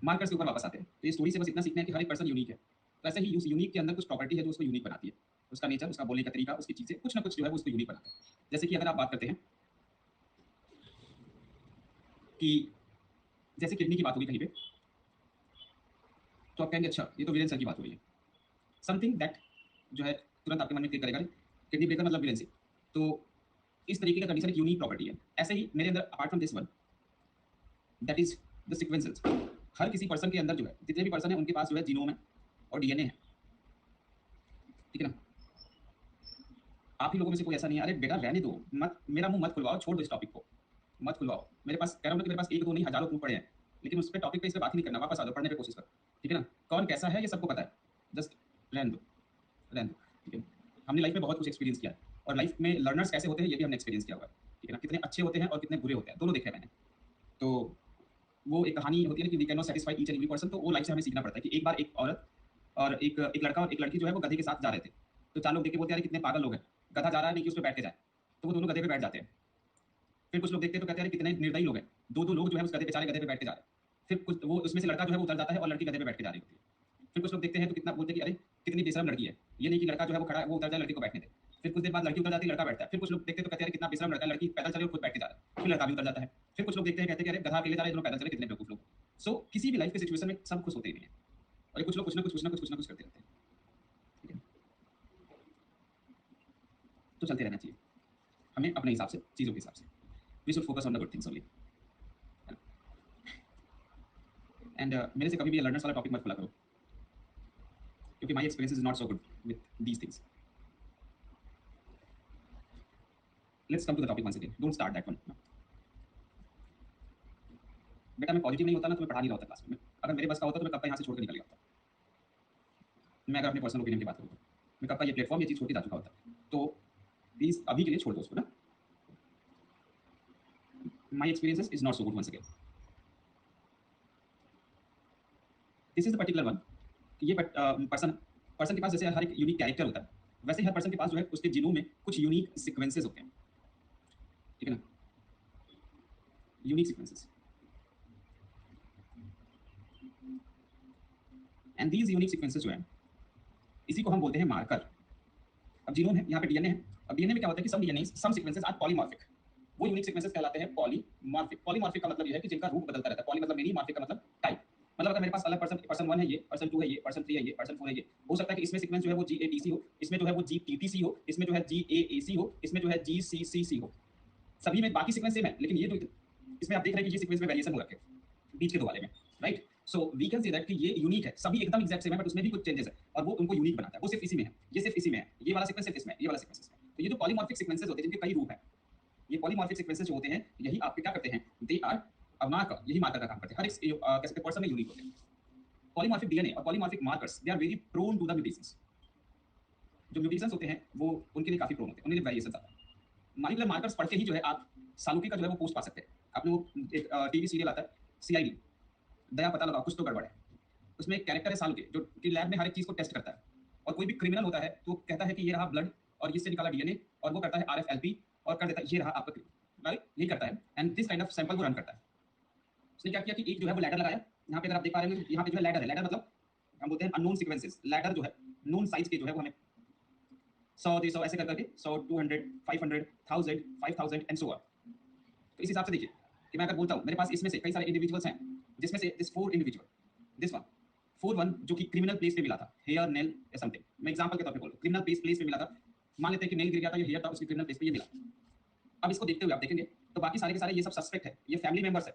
मार्कर्स के ऊपर वापस आते हैं, तो ये स्टोरी से बस इतना सीखना है कि हर एक पर्सन यूनिक है। तो ऐसे ही उस यूनिक के अंदर कुछ प्रॉपर्टी है जो उसको यूनिक बनाती है, उसका नेचर, उसका बोलने का तरीका, उसकी चीज़ें, कुछ ना कुछ जो है वो उसको यूनिक बनाता है। जैसे कि अगर आप बात करते हैं कि जैसे किडनी की बात होगी कहीं पे, तो आप कहेंगे अच्छा ये तो वीरेंद्र सर की बात हो रही है, समथिंग दैट जो है तुरंत आपके मन में क्लिक करेगा, किडनी ब्रेकर मतलब वीरेंद्र सिंह। तो इस तरीके का कंडीशन एक यूनिक प्रॉपर्टी है। ऐसे ही मेरे अंदर apart from this one, that is the sequences. हर किसी पर्सन के अंदर जो है, जितने भी पर्सन है उनके पास जो है जीनोम है और डीएनए है, ठीक है ना। आप ही लोगों में से कोई ऐसा नहीं है, अरे बेटा रहने दो, मत मेरा मुंह मत खुलवाओ, छोड़ दो इस टॉपिक को, मत खुलवाओ। मेरे पास कह रहा हूं कि मेरे पास एक दो नहीं हजारों प्रूफ पड़े हैं, लेकिन उस पर टॉपिक पे इस पे बात ही नहीं करना, वापस आ जाओ, पढ़ने पे कोशिश करो, ठीक है ना। कौन कैसा है ये सबको पता है, जस्ट रहने दो, रहने दो, ठीक है। हमने लाइफ में बहुत कुछ एक्सपीरियंस किया है, और लाइफ में लर्नर्स कैसे होते हैं ये भी हमने एक्सपीरियंस किया हुआ है, ठीक है ना। कितने अच्छे होते हैं और कितने बुरे होते हैं, दोनों देखे मैंने। तो वो एक कहानी होती है ना कि we can not satisfy each and every person, तो वो लाइफ से हमें सीखना पड़ता है कि एक बार एक औरत और एक लड़का और एक लड़की जो है वो गधे के साथ जा रहे थे। तो चार लोग देख के बोलते हैं यार कितने पागल लोग हैं, गधा जा रहा है नहीं कि उस पर बैठ के जाए, तो वो दोनों गधे पे बैठ जाते हैं। फिर कुछ लोग देखते हैं तो कहते हैं यार कितने निर्दयी लोग हैं, दो दो लोग जो है उस गधे बेचारे गधे पे बैठ के जा रहे हैं। फिर कुछ वो उसमें से लड़का जो है वो उतर जाता है और लड़की गधे पे बैठ के जा रही होती है। फिर कुछ लोग देखते हैं तो कितना बोलते हैं कि अरे कितनी बेशरम लड़की है, ये नहीं कि लड़का जो है वो खड़ा है वो उतर जाए लड़की को बैठने दे। फिर कुछ देर बाद लड़की उतर जाती है, लड़का बैठता है। फिर कुछ लोग देखते हैं तो कहते हैं यार कितना बेशरम लड़का है, लड़की पैदल चले और खुद बैठ के जा रहा है, फिर लड़का भी उतर जाता है। फिर कुछ लोग देखते हैं कहते हैं कि अरे गधा अकेले जा रहा है, दोनों पैदल चले, कितने बेवकूफ लोग। सो किसी भी लाइफ के सिचुएशन में सब खुश होते ही नहीं है, और ये कुछ लोग कुछ ना कुछ करते रहते हैं, ठीक है। तो चलते रहना चाहिए हमें अपने हिसाब से, चीज़ों के हिसाब से। We should focus on the good things only. And मेरे से कभी भी लर्नर्स वाला टॉपिक मत खुला करो, क्योंकि my experience is not so good with these things. Let's come to the topic once again, don't start that one. बेटा मैं पॉजिटिव नहीं होता ना तो मैं पढ़ा नहीं रहा होता क्लास में। अगर मेरे बस का होता तो मैं कब का यहाँ से छोड़ कर निकल गया होता। मैं अगर अपने पर्सनल ओपिनियन की बात करूँ तो मैं कब का ये प्लेटफॉर्म, ये चीज़ छोड़ के जा चुका होता। तो प्लीज़ अभी के लिए छोड़ दो उसको ना। My experience is not so good once again. This is the particular one. ये पर्सन पर्सन के पास जैसे हर एक यूनिक कैरेक्टर होता है, वैसे ही हर पर्सन के पास जो है उसके जीनोम में कुछ यूनिक सीक्वेंसेस होते हैं, ठीक है ना, unique sequences. And these unique sequences जो है इसी को हम बोलते हैं मार्कर। अब जीनोम है, यहाँ पे डीएनए है। अब डीएनए में क्या होता है कि some DNA some sequences are polymorphic. वो यूनिक सीक्वेंसेस कहलाते हैं पॉलीमॉर्फिक। पॉलीमॉर्फिक का मतलब ये है कि जिनका रूप बदलता रहता है। पॉली मतलब मेनी, मॉर्फिक का मतलब टाइप। मतलब अगर मेरे पास अलग पर्सन 1 है ये, पर्सन 2 है ये, पर्सन 3 है ये, पर्सन 4 है ये, हो सकता है कि इसमें सीक्वेंस जो है वो GATC हो, इसमें जो है वो GTTC हो, इसमें जो है GAAC हो, इसमें जो है GCCC हो। सभी में बाकी सीक्वेंस सेम है, लेकिन ये तो इसमें आप देख रहे हैं कि ये सीक्वेंस में वेरिएशन हो रखे हैं बीच के दो वाले में, right. So we can say that कि ये यूनिक है, सभी एकदम एग्जैक्ट सेम है, बट उसमें भी कुछ चेंजेस है और वो उनको यूनिक बनाता है। वो सिर्फ इसी में है, ये सिर्फ इसी में है, ये वाला सीक्वेंस सिर्फ इसमें, ये वाला सीक्वेंस इसमें। तो ये जो पॉलीमॉर्फिक सीक्वेंसेस होते हैं जिनके कई रूप हैं, ये पॉलीमॉर्फिक सीक्वेंसेस जो होते हैं यही आपके क्या करते हैं, दे आर अ मार्कर, यही मार्कर का काम करते हैं। हर एक कह सकते हैं पर्सन में यूनिक होते हैं। पॉलीमॉर्फिक डीएनए और polymorphic markers they are very prone to the mutations. जो म्यूटेशंस होते हैं वो उनके लिए काफी प्रोन होते हैं, उनके लिए वेरिएशंस आता है। मॉलिक्यूलर मार्कर्स पढ़ के ही जो है आप सालुकी का जो है वो पोस्ट पा सकते हैं। आपने वो एक टीवी सीरियल आता है सीआईडी, दया पता लगाओ कुछ तो गड़बड़ है, उसमें एक कैरेक्टर है सालुकी जो कि लैब में हर एक चीज को टेस्ट करता है, और कोई भी क्रिमिनल होता है तो कहता है कि ये रहा ब्लड और इससे निकाला डीएनए, और वो करता है आरएफएलपी और कर देता है ये रहा आपका क्रिमिनल, राइट, यही करता है। And this kind of sample वो रन करता है। उसने क्या किया कि एक जो है वो लैडर लगाया, यहाँ पे अगर आप देख पा रहे हैं यहाँ पे जो है लैडर है, लैडर मतलब हम बोलते हैं अननोन सीक्वेंसेस, लैडर जो है नोन साइज के जो है वो हमें 100 200 ऐसे कर करके 100 200 500 1000 5000 एंड सो ऑन। तो इस हिसाब से देखिए कि मैं अगर बोलता हूँ मेरे पास इसमें से कई सारे इंडिविजुअल्स हैं, जिसमें से दिस 4 इंडिविजुअल, दिस वन 4 1 जो कि क्रिमिनल प्लेस पे मिला था, हेयर नेल या समथिंग, मैं एग्जांपल के तौर पे बोल रहा हूँ, क्रिमिनल प्लेस पे मिला था, मान लेते हैं कि नेल गिर गया था या हेयर था, उसकी क्रिमिनल प्लेस पे ये मिला। अब इसको देखते हुए आप देखेंगे तो बाकी सारे के सारे ये सब सस्पेक्ट है, ये फैमिली मेंबर्स है,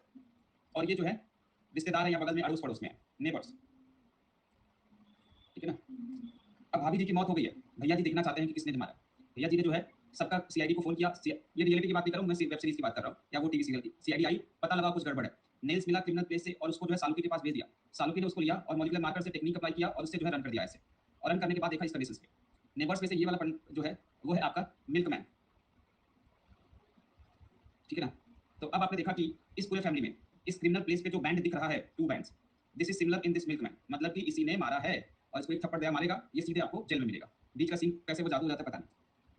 और ये जो है रिश्तेदार है या बगल में अड़ोस पड़ोस में है, नेबर्स, ठीक है ना। अब भाभी जी की मौत हो गई है, भैया जी देखना चाहते हैं कि किसने मारा। भैया जी ने जो है सबका सीआईडी को फोन किया, ये रियलिटी की बात नहीं कर रहा हूँ मैं, वेब सीरीज की बात कर रहा हूँ या वो टीवी सीरियल की। सीआईडी आई, पता लगा कुछ गड़बड़ है, नेल्स मिला क्रिमिनल प्लेस से, और उसको जो है सालुकी के पास भेज दिया। सालुकी ने उसको लिया और मॉलिक्यूलर मार्कर से टेक्निक अप्लाई किया और उससे जो है रन कर दिया ऐसे, और रन करने के बाद देखा इस कंडीशन पे। नेबर्स में से ये वाला जो है वो है आपका मिल्कमैन, ठीक है ना। तो अब आपने देखा कि इस पूरे फैमिली में इस क्रिमिनल प्लेस पे जो बैंड दिख रहा है, 2 bands, this is similar in this milkman, मतलब कि इसी ने मारा है, और इसको एक थप्पड़ दिया मारेगा, ये सीधे आपको जेल में मिलेगा। बीच का सीन कैसे वो जादू हो जाता है पता नहीं,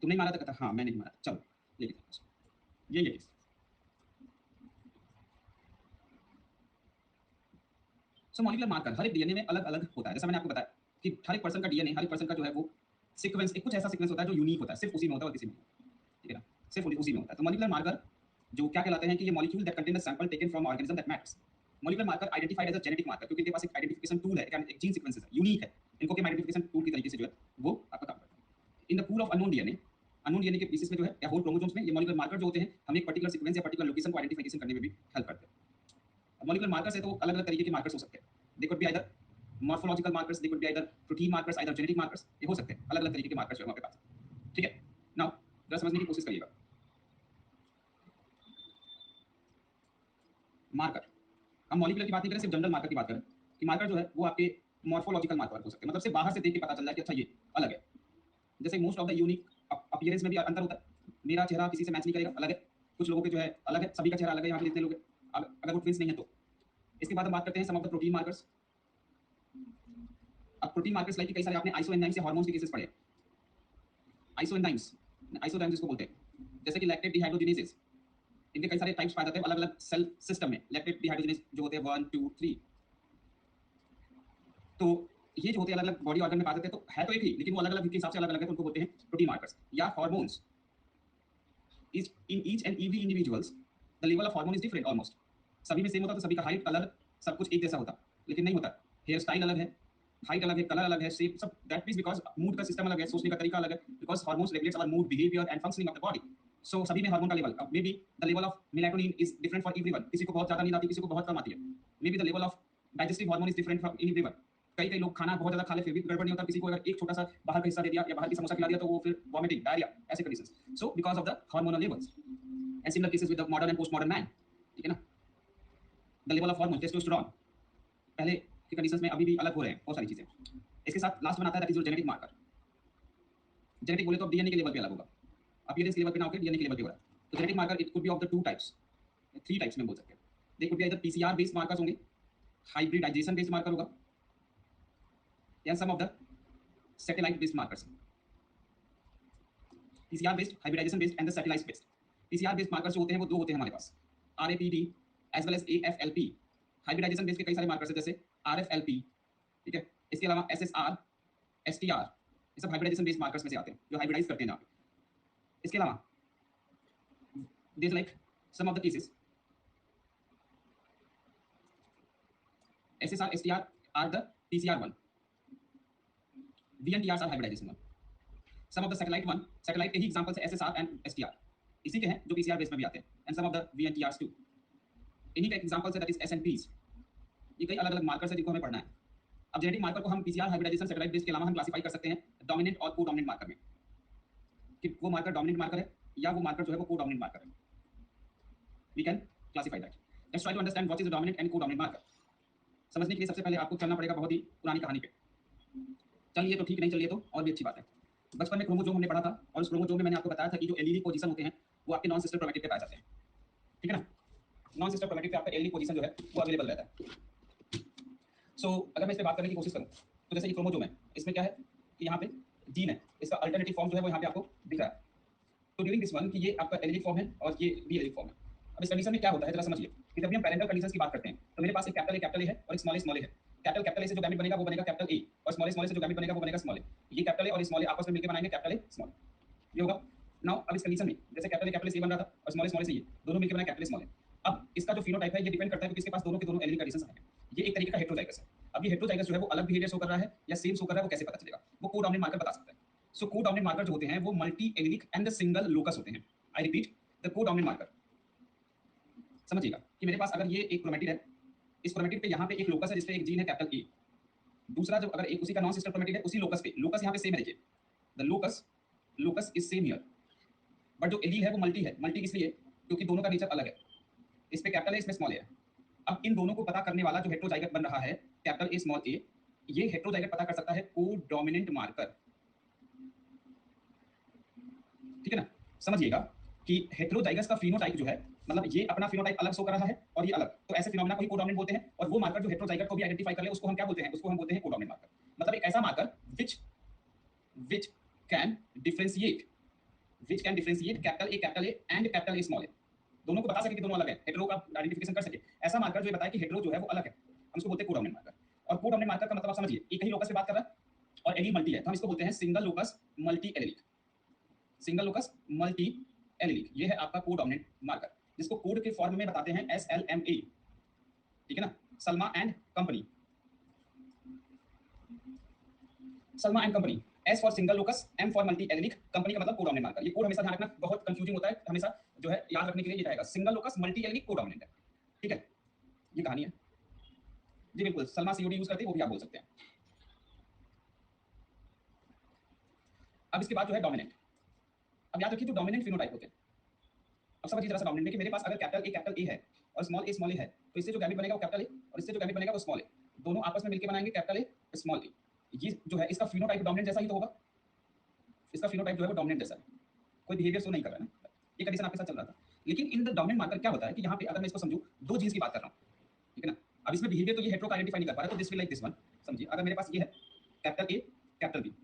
तुमने मारा था, कहता हाँ मैंने ही मारा, चलो लेके ये केस। सो मॉलिक्यूलर मार्कर हर एक डीएनए में अलग अलग होता है, जैसा मैंने आपको बताया कि हर एक पर्सन का डीएनए, हर एक पर्सन का जो है वो सीक्वेंस, एक कुछ ऐसा सीक्वेंस होता है जो यूनिक होता है, सिर्फ उसी में होता है और किसी में नहीं, ठीक है ना, सिर्फ उसी में होता है। तो मॉलिक्यूलर मार्कर जो क्या कहलाते हैं कि ये molecule that contain a sample taken from organism that matters. Molecular marker identified as a genetic marker, क्योंकि इनके पास एक आइडेंटिफिकेशन टूल है, एक जीन सीक्वेंसेस है, यूनिक है, इनको के आइडेंटिफिकेशन टूल की तरीके से जो है वो आपका काम करता है। In the pool of unknown DNA, unknown DNA के पीसेस में जो है या होल क्रोमोसोम्स में ये मॉलिक्यूलर मार्कर जो होते हैं हमें एक पर्टिकुलर सीक्वेंस या पर्टिकुलर लोकेशन को आइडेंटिफिकेशन करने में भी हेल्प करते हैं। मॉलिक्यूलर मार्कर से तो अलग अलग तरीके के मार्कर्स हो सकते हैं, they could be either morphological markers, they could be either protein markers, either genetic markers, ये हो सकते हैं, अलग अलग तरीके के मार्कर्स जो है हमारे पास, ठीक है। नाउ जरा समझने की कोशिश करिएगा। मार्कर, हम मॉलिक्यूलर की बात नहीं करें, सिर्फ जनरल मार्कर की बात करें कि मार्कर जो है वो आपके मॉर्फोलॉजिकल मार्कर हो सकते हैं, मतलब सिर्फ बाहर से देख के पता चल जाए कि अच्छा ये अलग है। जैसे most of the unique appearance में भी अंतर होता है, मेरा चेहरा किसी से मैच नहीं करेगा, अलग है, कुछ लोगों के जो है अलग है, सभी का चेहरा अलग है यहाँ पे जितने लोग हैं, अगर वो ट्विंस नहीं है तो। इसके बाद हम बात करते हैं सम ऑफ द प्रोटीन मार्कर्स। अब प्रोटीन मार्कर्स लाइक कई सारे आपने आइसो एंजाइम्स या हार्मोन्स के केसेस पढ़े, आइसो एंजाइम्स, आइसो एंजाइम्स जिसको बोलते हैं, जैसे कि लैक्टेट डिहाइड्रोजिनेसेस, इनके कई सारे टाइप्स पाए जाते हैं अलग अलग सेल सिस्टम में, लैक्टेट डिहाइड्रोजिनेस जो होते हैं 1 2 3। तो ये जो होते हैं अलग अलग बॉडी ऑर्गन में पाए जाते हैं, तो है तो एक ही, लेकिन वो अलग अलग के हिसाब से अलग अलग है, तो उनको बोलते हैं प्रोटीन मार्कर्स या hormones. Is in each and every individuals the level of hormone is different almost, सभी में सेम होता, तो सभी का हाइट कलर सब कुछ एक जैसा होता, लेकिन नहीं होता। हेयर स्टाइल अलग है, हाइट अलग है, कलर अलग है, शेप सब, दैट मींस बिकॉज मूड का सिस्टम अलग है, सोचने का तरीका अलग है, because hormones regulates our mood, behaviour and functioning of the body. So सभी में हार्मोन का level, may be the level of melatonin is different for everyone, किसी को बहुत ज्यादा नींद आती है, किसी को बहुत कम आती है। मे be the level of digestive hormone is different for everyone, कई कई लोग खाना बहुत ज्यादा खा ले फिर भी गड़बड़ नहीं होता, किसी को अगर एक छोटा सा बाहर का हिस्सा दे दिया या बाहर की समोसा खिला दिया तो वो फिर वॉमिटिंग, डायरिया, ऐसे conditions, so because of the hormonal levels. And similar cases with the modern and post modern man, ठीक है ना। The level of hormone testosterone पहले की कंडीशंस में अभी भी अलग हो रहे हैं बहुत सारी चीजें। इसके साथ लास्ट बनाता है that is your genetic marker. Genetic बोले तो डीएनए के लेवल पे अलग होगा, अपीयरेंस के लेवल पे ना होकर डीएनए के लेवल पे हो रहा है। तो genetic marker it could be of the 2 types, 3 types में बोल सकते हैं। They could be either PCR based markers होंगे, हाइब्रिडाइजेशन बेस्ड मार्कर होगा, या some of the satellite based markers. PCR based, hybridisation based and the satellite based. PCR based markers जो होते हैं वो 2 होते हैं हमारे पास, RAPD as well as AFLP. Hybridisation based के कई सारे मार्कर्स हैं जैसे आरएफएलपी, ठीक है। इसके अलावा एसएसआर, एसटीआर, ये सब हाइब्रिडाइजेशन बेस्ड मार्कर्स में से आते हैं जो हाइब्रिडाइज करते हैं यहाँ पे। इसके अलावा there like some of the cases SSR, STR are the PCR one, VNTR are hybridization one. Some of the satellite one, satellite के ही एग्जांपल्स है एसएसआर एंड एसटीआर। इसी के हैं जो पीसीआर बेस में भी आते हैं, and some of the VNTRs too. इन्हीं का एग्जांपल है दैट इज एसएनपीज। ये कई अलग अलग मार्कर्स है जिनको हमें पढ़ना है। अब जेनेटिक मार्कर को हम पीसीआर हाइब्रिडाइजेशन सेटेलाइट बेस के अलावा हम क्लासिफाई कर सकते हैं डोमिनेंट और को डोमिनेंट मार्कर में, कि वो मार्कर डोमिनेंट मार्कर है या वो मार्कर जो है वो को डोमिनेंट मार्कर है। We can classify that. Let's try to understand what is the dominant and को डोमिनेंट मार्कर। समझने के लिए सबसे पहले आपको चलना पड़ेगा बहुत ही पुरानी कहानी पे। चलिए तो ठीक, नहीं चलिए तो और भी अच्छी बात है। बचपन में क्रोमोसोम हमने पढ़ा था, और उस क्रोमोसोम में मैंने आपको बताया था कि जो एलीली पोजीशन होते हैं वो आपके नॉन सिस्टर क्रोमैटिड पे पाए जाते हैं, ठीक है ना। नॉन सिस्टर क्रोमैटिड पे आपका एलीली पोजीशन जो है वो अवेलेबल रहता है। अगर मैं इस पे बात करने की कोशिश करूं तो जैसे ये क्रोमोसोम है, इसमें क्या है कि यहाँ पे जीन है, इसका अल्टरनेटिव फॉर्म जो है वो यहाँ पे आपको दिख रहा है। तो ड्यूरिंग दिस वन कि ये आपका एलिलिक फॉर्म है और ये बी एलिलिक फॉर्म है। अब इस कंडीशन में क्या होता है जरा समझिए कि जब भी हम पैरेंटल कंडीशंस की बात करते हैं तो मेरे पास एक कैपिटल ए है और एक स्मॉल ए है। कैपिटल ए से जो गैमेट बनेगा वो बनेगा कैपिटल ए, और स्मॉल ए से जो गैमेट बनेगा वो बनेगा स्मॉल ए। ये कैपिटल ए और स्मॉल ए आपस में मिलकर बनाएंगे कैपिटल ए स्मॉल, ये होगा। नाउ अब इस कंडीशन में जैसे कैपिटल ए बन रहा था और स्मॉल ए से ये दोनों मिलकर बना कैपिटल स्मॉल ए। अब इसका जो फिनोटाइप है ये डिपेंड करता है कि इसके पास दोनों के दोनों एलिलिक कंडीशंस हैं। ये एक तरीके का हेटेरोजाइगस है। अब ये हेटेरोजाइगस जो है वो अलग बिहेवियर शो कर रहा है या सेम शो कर रहा है, वो कैसे पता चलेगा? वो को डोमिनेंट मार्कर बता सकता है। सो को डोमिनेंट मार्कर जो होते हैं वो multi allelic and single locus होते हैं। I repeat, the co dominant marker. समझिएगा कि मेरे पास अगर ये एक क्रोमैटिड है, इस क्रोमैटिड पे यहाँ पे एक लोकस है जिसपे एक जीन है कैपिटल ए। दूसरा जो अगर एक उसी का नॉन सिस्टर क्रोमैटिड है उसी लोकस पे, लोकस यहाँ पे सेम है, देखिए the locus is same here, but जो एलील है वो मल्टी है। मल्टी इसलिए क्योंकि दोनों का नेचर अलग है, इस पे कैपिटल ए इसमें स्मॉल ए है। अब इन दोनों को पता करने वाला जो हेटेरोजाइगस बन रहा है कैपिटल ए स्मॉल ए, ये हेटेरोजाइगस पता कर सकता है को डोमिनेंट मार्कर, ठीक है ना। समझिएगा कि हेटेरोजाइगस का फिनोटाइप जो है, मतलब ये अपना फिनोटाइप अलग शो कर रहा है और ये अलग, तो ऐसे फिनोमेना को ही कोडोमिनेंट बोलते हैं। और वो मार्कर जो हेटेरोजाइगस को भी आइडेंटिफाई कर ले उसको हम क्या बोलते हैं? उसको हम बोलते हैं कोडोमिनेंट मार्कर। मतलब एक ऐसा marker which can differentiate capital A and capital A small A, दोनों को बता सके कि दोनों अलग है, हेटेरो का आइडेंटिफिकेशन कर सके। ऐसा मार्कर जो ये बताए कि हेटेरो जो है वो अलग है, हम उसको बोलते हैं कोडोमिनेंट मार्कर। और कोडोमिनेंट मार्कर का मतलब आप समझिए, एक ही लोकस पे बात कर रहा है और एलील मल्टी है, तो हम इसको बोलते हैं single locus multi allelic. Single locus multi allelic, ये है आपका कोडोमिनेंट मार्कर, जिसको कोड के फॉर्म में बताते हैं SLMA, ठीक है ना। Salma and company, Salma and company, S for single locus, M for multi allelic, company का मतलब कोडोमिनेंट मार्कर। ये कोड हमेशा ध्यान रखना, बहुत कंफ्यूजिंग होता है, हमेशा जो है याद रखने के लिए ये रहेगा सिंगल लोकस मल्टी एलिलिक कोडोमिनेंट है, ठीक है। ये कहानी है जी, बिल्कुल। सलमा सीओडी यूज करती है, वो भी आप बोल सकते हैं। अब इसके बाद जो है डोमिनेंट। अब याद रखिए जो डोमिनेंट फिनोटाइप होते हैं, अब समझिए जरा सा डोमिनेंट में कि मेरे पास अगर कैपिटल ए है और स्मॉल ए है, तो इससे जो गैमेट बनेगा वो कैपिटल ए और इससे जो गैमेट बनेगा वो स्मॉल ए, दोनों आपस में मिलकर बनाएंगे कैपिटल ए स्मॉल ए। ये जो है इसका फिनोटाइप डोमिनेंट जैसा ही तो होगा, इसका फिनोटाइप जो है वो डोमिनेंट जैसा है, कोई बिहेवियर शो नहीं कर रहा है ना। ये कंडीशन आपके साथ चल रहा था। लेकिन इन द डोमिनेंट मार्कर क्या होता है कि यहाँ पे अगर मैं इसको समझूं, दो जीन्स की बात कर रहा हूँ, ठीक है ना। अब इसमें बिहेवियर तो ये हेटेरो का आइडेंटिफाई नहीं कर पा रहा, तो this will like this one. समझिए अगर मेरे पास ये है कैपिटल ए कैपिटल बी,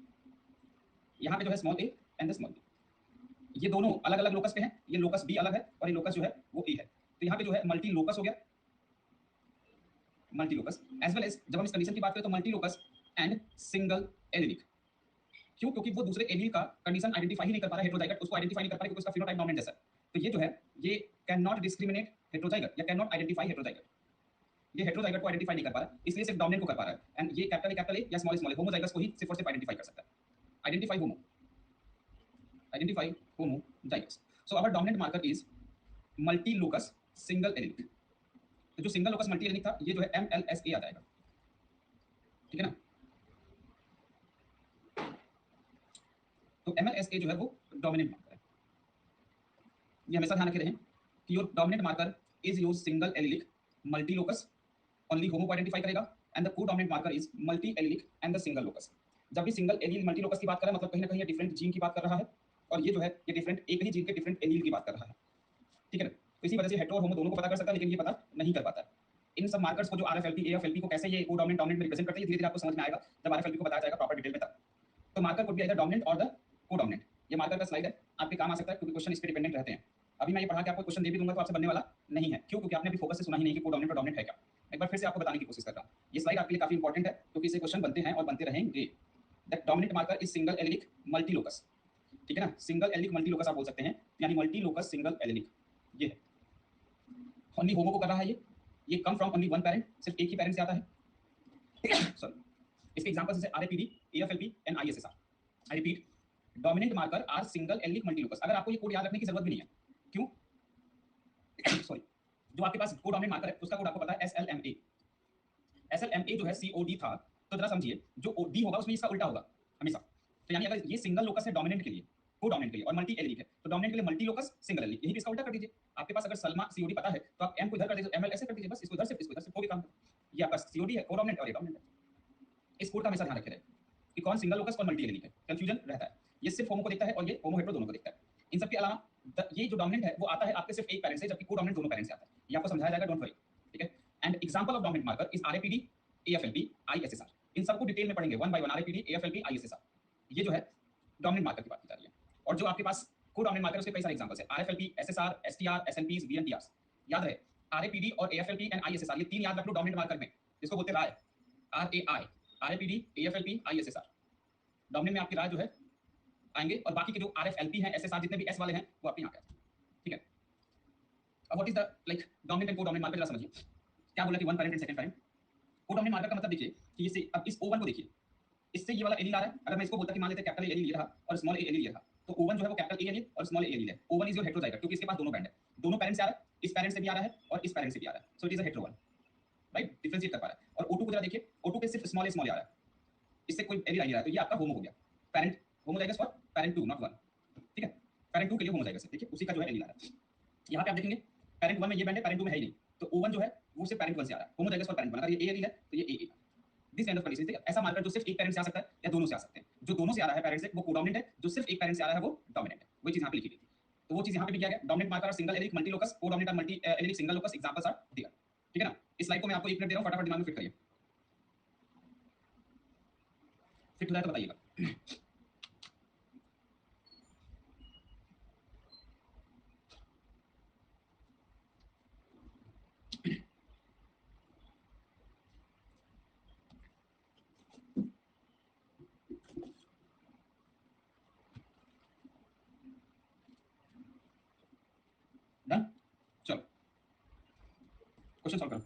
यहाँ पे जो है small A and the small B, ये दोनों अलग अलग लोकस पे हैं, ये लोकस बी अलग है और ये लोकस जो है वो ए है, तो यहाँ पे जो है मल्टी लोकस हो गया, multi locus as well as जब हम इस कंडीशन की बात करें तो multi locus and single allelic. क्यों? क्योंकि वो दूसरे एलील का कंडीशन आइडेंटिफाई ही नहीं कर पा रहा है, हेटेरोजाइगस उसको आइडेंटिफाई नहीं कर पा रहा क्योंकि उसका फिनोटाइप डोमिनेंट जैसा है। तो ये जो है ये कैन नॉट डिस्क्रिमिनेट हेटेरोजाइगस या कैन नॉट आइडेंटिफाई हेटेरोजाइगस, ये हेटेरोजाइगस को आइडेंटिफाई नहीं कर पा रहा है, इसलिए सिर्फ डोमिनेंट को कर पा रहा है। एंड ये कैपिटल ए या स्मॉल ए होमोजाइगस को ही सिर्फ और सिर्फ आइडेंटिफाई कर सकता है, identify homozygous. So our dominant marker is multi locus single allelic. तो जो सिंगल लोकस मल्टी एलिलिक था ये जो है MLSA आ जाएगा, ठीक है ना। तो MLSA जो है वो डोमिनेंट मार्कर है। ये हमेशा ध्यान रखे रहें कि your dominant marker is your single allelic multi locus, only homo को आइडेंटिफाई करेगा, and the co dominant marker is multi allelic and the single locus. जब भी सिंगल एलील मल्टी लोकस की बात कर रहा है मतलब कहीं ना कहीं ये डिफरेंट जीन की बात कर रहा है, और ये जो है ये डिफरेंट एक ही जीन के डिफरेंट एलील की बात कर रहा है, ठीक है ना। तो इसी वजह से हेटेरो और होमो दोनों को पता कर सकता है, लेकिन ये पता नहीं कर पाता है। इन सब मार्कर्स को जो RFLP AFLP को कैसे ये को डोमिनेंट डोमिनेंट में रिप्रेजेंट करते हैं, धीरे धीरे आपको समझ में आएगा जब RFLP को बताया जाएगा प्रॉपर डिटेल में तब। तो marker could be either dominant और द को डोमिनेंट। ये मार्कर का स्लाइड है, आपके काम आ सकता है क्योंकि क्वेश्चन इस पे डिपेंडेंट रहते हैं। अभी मैं ये पढ़ा के आपको क्वेश्चन दे भी दूंगा तो आपसे बनने वाला नहीं है। क्यों? क्योंकि आपने अभी फोकस से सुना ही नहीं कि को डोमिनेंट और डोमिनेंट है क्या। एक बार फिर से आपको बताने की कोशिश कर रहा हूँ, ये स्लाइड आपके लिए काफी इंपॉर्टेंट है क्योंकि इससे क्वेश्चन बनते हैं और बनते रहेंगे। That dominant marker is single allelic multi locus, ठीक है ना। सिंगल एलिलिक मल्टी लोकस आप बोल सकते हैं, यानी मल्टी लोकस सिंगल एलिलिक। ये है ओनली होमो को कर रहा है, ये come from only one parent, सिर्फ एक ही पेरेंट से आता है। सॉरी, इसके एग्जांपल्स जैसे RAPD AFLP and ISSR। I repeat, dominant marker are single allelic multi locus. अगर आपको ये कोड याद रखने की जरूरत भी नहीं है, सॉरी, जो आपके पास कोडोमिनेंट मार्कर है उसका कोड आपको पता है SLMA। SLMA जो है COD था, तो जरा समझिए जो D होगा उसमें इसका उल्टा होगा हमेशा। तो यानी अगर ये सिंगल लोकस है डोमिनेंट के लिए, कोडोमिनेंट के लिए, और मल्टी एलिलिक है, तो डोमिनेंट के लिए मल्टी लोकस सिंगल एलिलिक, यही भी इसका उल्टा कर दीजिए। आपके पास अगर सलमा COD पता है तो आप M को इधर कर दीजिए, ML ऐसे कर दीजिए, बस इसको इधर से इसको इधर से, कोई भी काम। ये आपका COD है, कोडोमिनेंट, और ये डोमिनेंट है। इस कोड का हमेशा ध्यान रखे रहे कि कौन सिंगल लोकस कौन मल्टी एलिलिक है, कंफ्यूजन रहता है। ये सिर्फ होमो को देखता है और ये होमो हेटेरो दोनों को देखता है। इन सब के अलावा ये जो डोमिनेंट है वो आता है आपके सिर्फ एक पैरेंट से, जबकि कोडोमिनेंट दोनों पैरेंट से आता है। ये आपको समझाया जाएगा, डोंट वरी, ठीक है। And example of dominant marker is RAPD, AFLP, ISSR। इन सबको डिटेल में पढ़ेंगे one by one, RAPD, AFLP, ISSR। ये जो है डोमिनेंट मार्कर की बात की जा रही है। और जो आपके पास कोडोमिनेंट मार्कर उसके कई सारे एग्जांपल्स है, RFLP, SSR, STR, SNPs, VNTRs। याद रहे RAPD और AFLP एंड ISSR, ये तीन याद रख लो डोमिनेंट मार्कर में, जिसको बोलते हैं राय, RAI, RAPD, AFLP, ISSR। Dominant में आपकी राय जो है आएंगे, और बाकी के जो RFLP हैं, SSR, जितने भी S वाले हैं वो आपके यहाँ पे आते हैं, ठीक है। अब what is the like dominant and codominant marker, जरा समझिए क्या बोला कि one parent and second parent. Codominant marker का मतलब देखिए कि इससे, अब इस O1 को देखिए, इससे ये वाला एलील आ रहा है। अगर मैं इसको बोलता कि मान लेते हैं कैपिटल A एलील ये रहा और स्मॉल a एलील ये रहा, तो O1 जो है वो कैपिटल A एलील और स्मॉल a एलील है। O1 इज योर हेटेरोजाइगोट, क्योंकि इसके पास दोनों बैंड है, दोनों पैरेंट से आ रहा है, इस पैरेंट से भी आ रहा है और इस पैरेंट से भी आ रहा है, so it is a hetero one, right, differentiate कर पा रहा है। और O2 को जरा देखिए, O2 पे सिर्फ स्मॉल a आ रहा है, इससे कोई एलील आ नहीं रहा है, तो ये आपका होमो हो गया। Parent homozygous for parent 2 not 1, ठीक है। पैरेंट 2 के लिए होमोजाइगस है, देखिए उसी का जो है एलील आ रहा है। यहाँ पे आप देखेंगे पैरेंट 1 में ये बैंड है, पैरेंट 2 में है ही नहीं, तो O1 जो है वो सिर्फ पैरेंट 1 से आ रहा है, होमोजाइगस फॉर पैरेंट 1। अगर ये A एलील है तो ये A this kind of condition, ठीक है। ऐसा मार्कर जो सिर्फ एक पैरेंट से आ सकता है या दोनों से आ सकते हैं, जो दोनों से आ रहा है पैरेंट से वो कोडोमिनेंट है, जो सिर्फ एक पैरेंट से आ रहा है वो डोमिनेंट है। वही चीज यहाँ पे लिखी गई थी, तो वो चीज यहाँ पे भी किया गया। डोमिनेंट मार्कर और single allelic, multi locus, codominant और multi allelic, single locus, examples are there, ठीक है ना। इस स्लाइड को मैं आपको 1 मिनट दे रहा हूँ, फटाफट दिमाग में फिट करिए, फिट हो जाए तो बताइएगा। डन, चलो क्वेश्चन सॉल्व करो।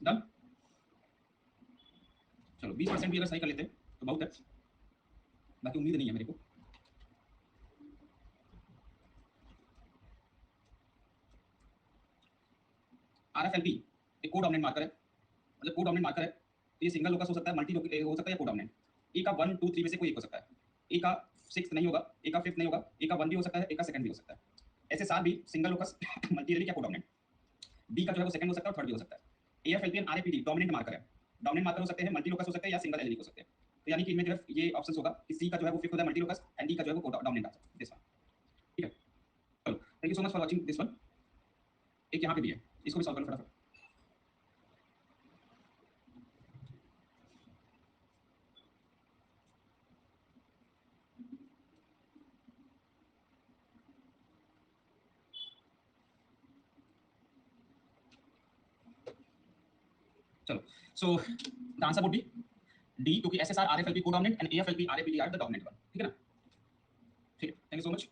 डन, चलो 20% भी अगर सही कर लेते तो बहुत है, बाकी उम्मीद नहीं है मेरे को। RFLP एक कोडोमिनेंट मार्कर है, मतलब कोडोमिनेंट मार्कर है, तो ये सिंगल लोकस हो सकता है, मल्टी हो सकता है या कोडोमिनेंट। ए का 1 2 3 में से कोई एक हो सकता है, ए का 6th नहीं होगा, ए का 5th नहीं होगा, ए का 1 भी हो सकता है, ए का 2nd भी हो सकता है। SSR भी सिंगल लोकस मल्टी एलिक या कोडोमिनेंट, डी का जो है वो 2nd हो सकता है और 3rd भी हो सकता है। AFLP and RAPD dominant marker है, डोमिनेंट मार्कर हो सकते हैं, मल्टी लोकस हो सकते हैं या सिंगल एलिक हो सकते हैं। तो यानी कि इनमें जो है ये ऑप्शंस होगा कि सी का जो है वो 5th होता है मल्टी लोकस, एंड डी का जो है वो डोमिनेंट आता है, दिस वन, ठीक है। चलो thank you so much for watching this one. एक यहाँ पे भी है, इसको भी सॉल्व करो फटाफट। चलो so the answer would be D, क्योंकि SSR RFLP codominant and AFLP RAPD are the dominant one, ठीक है ना। ठीक है, थैंक यू सो मच।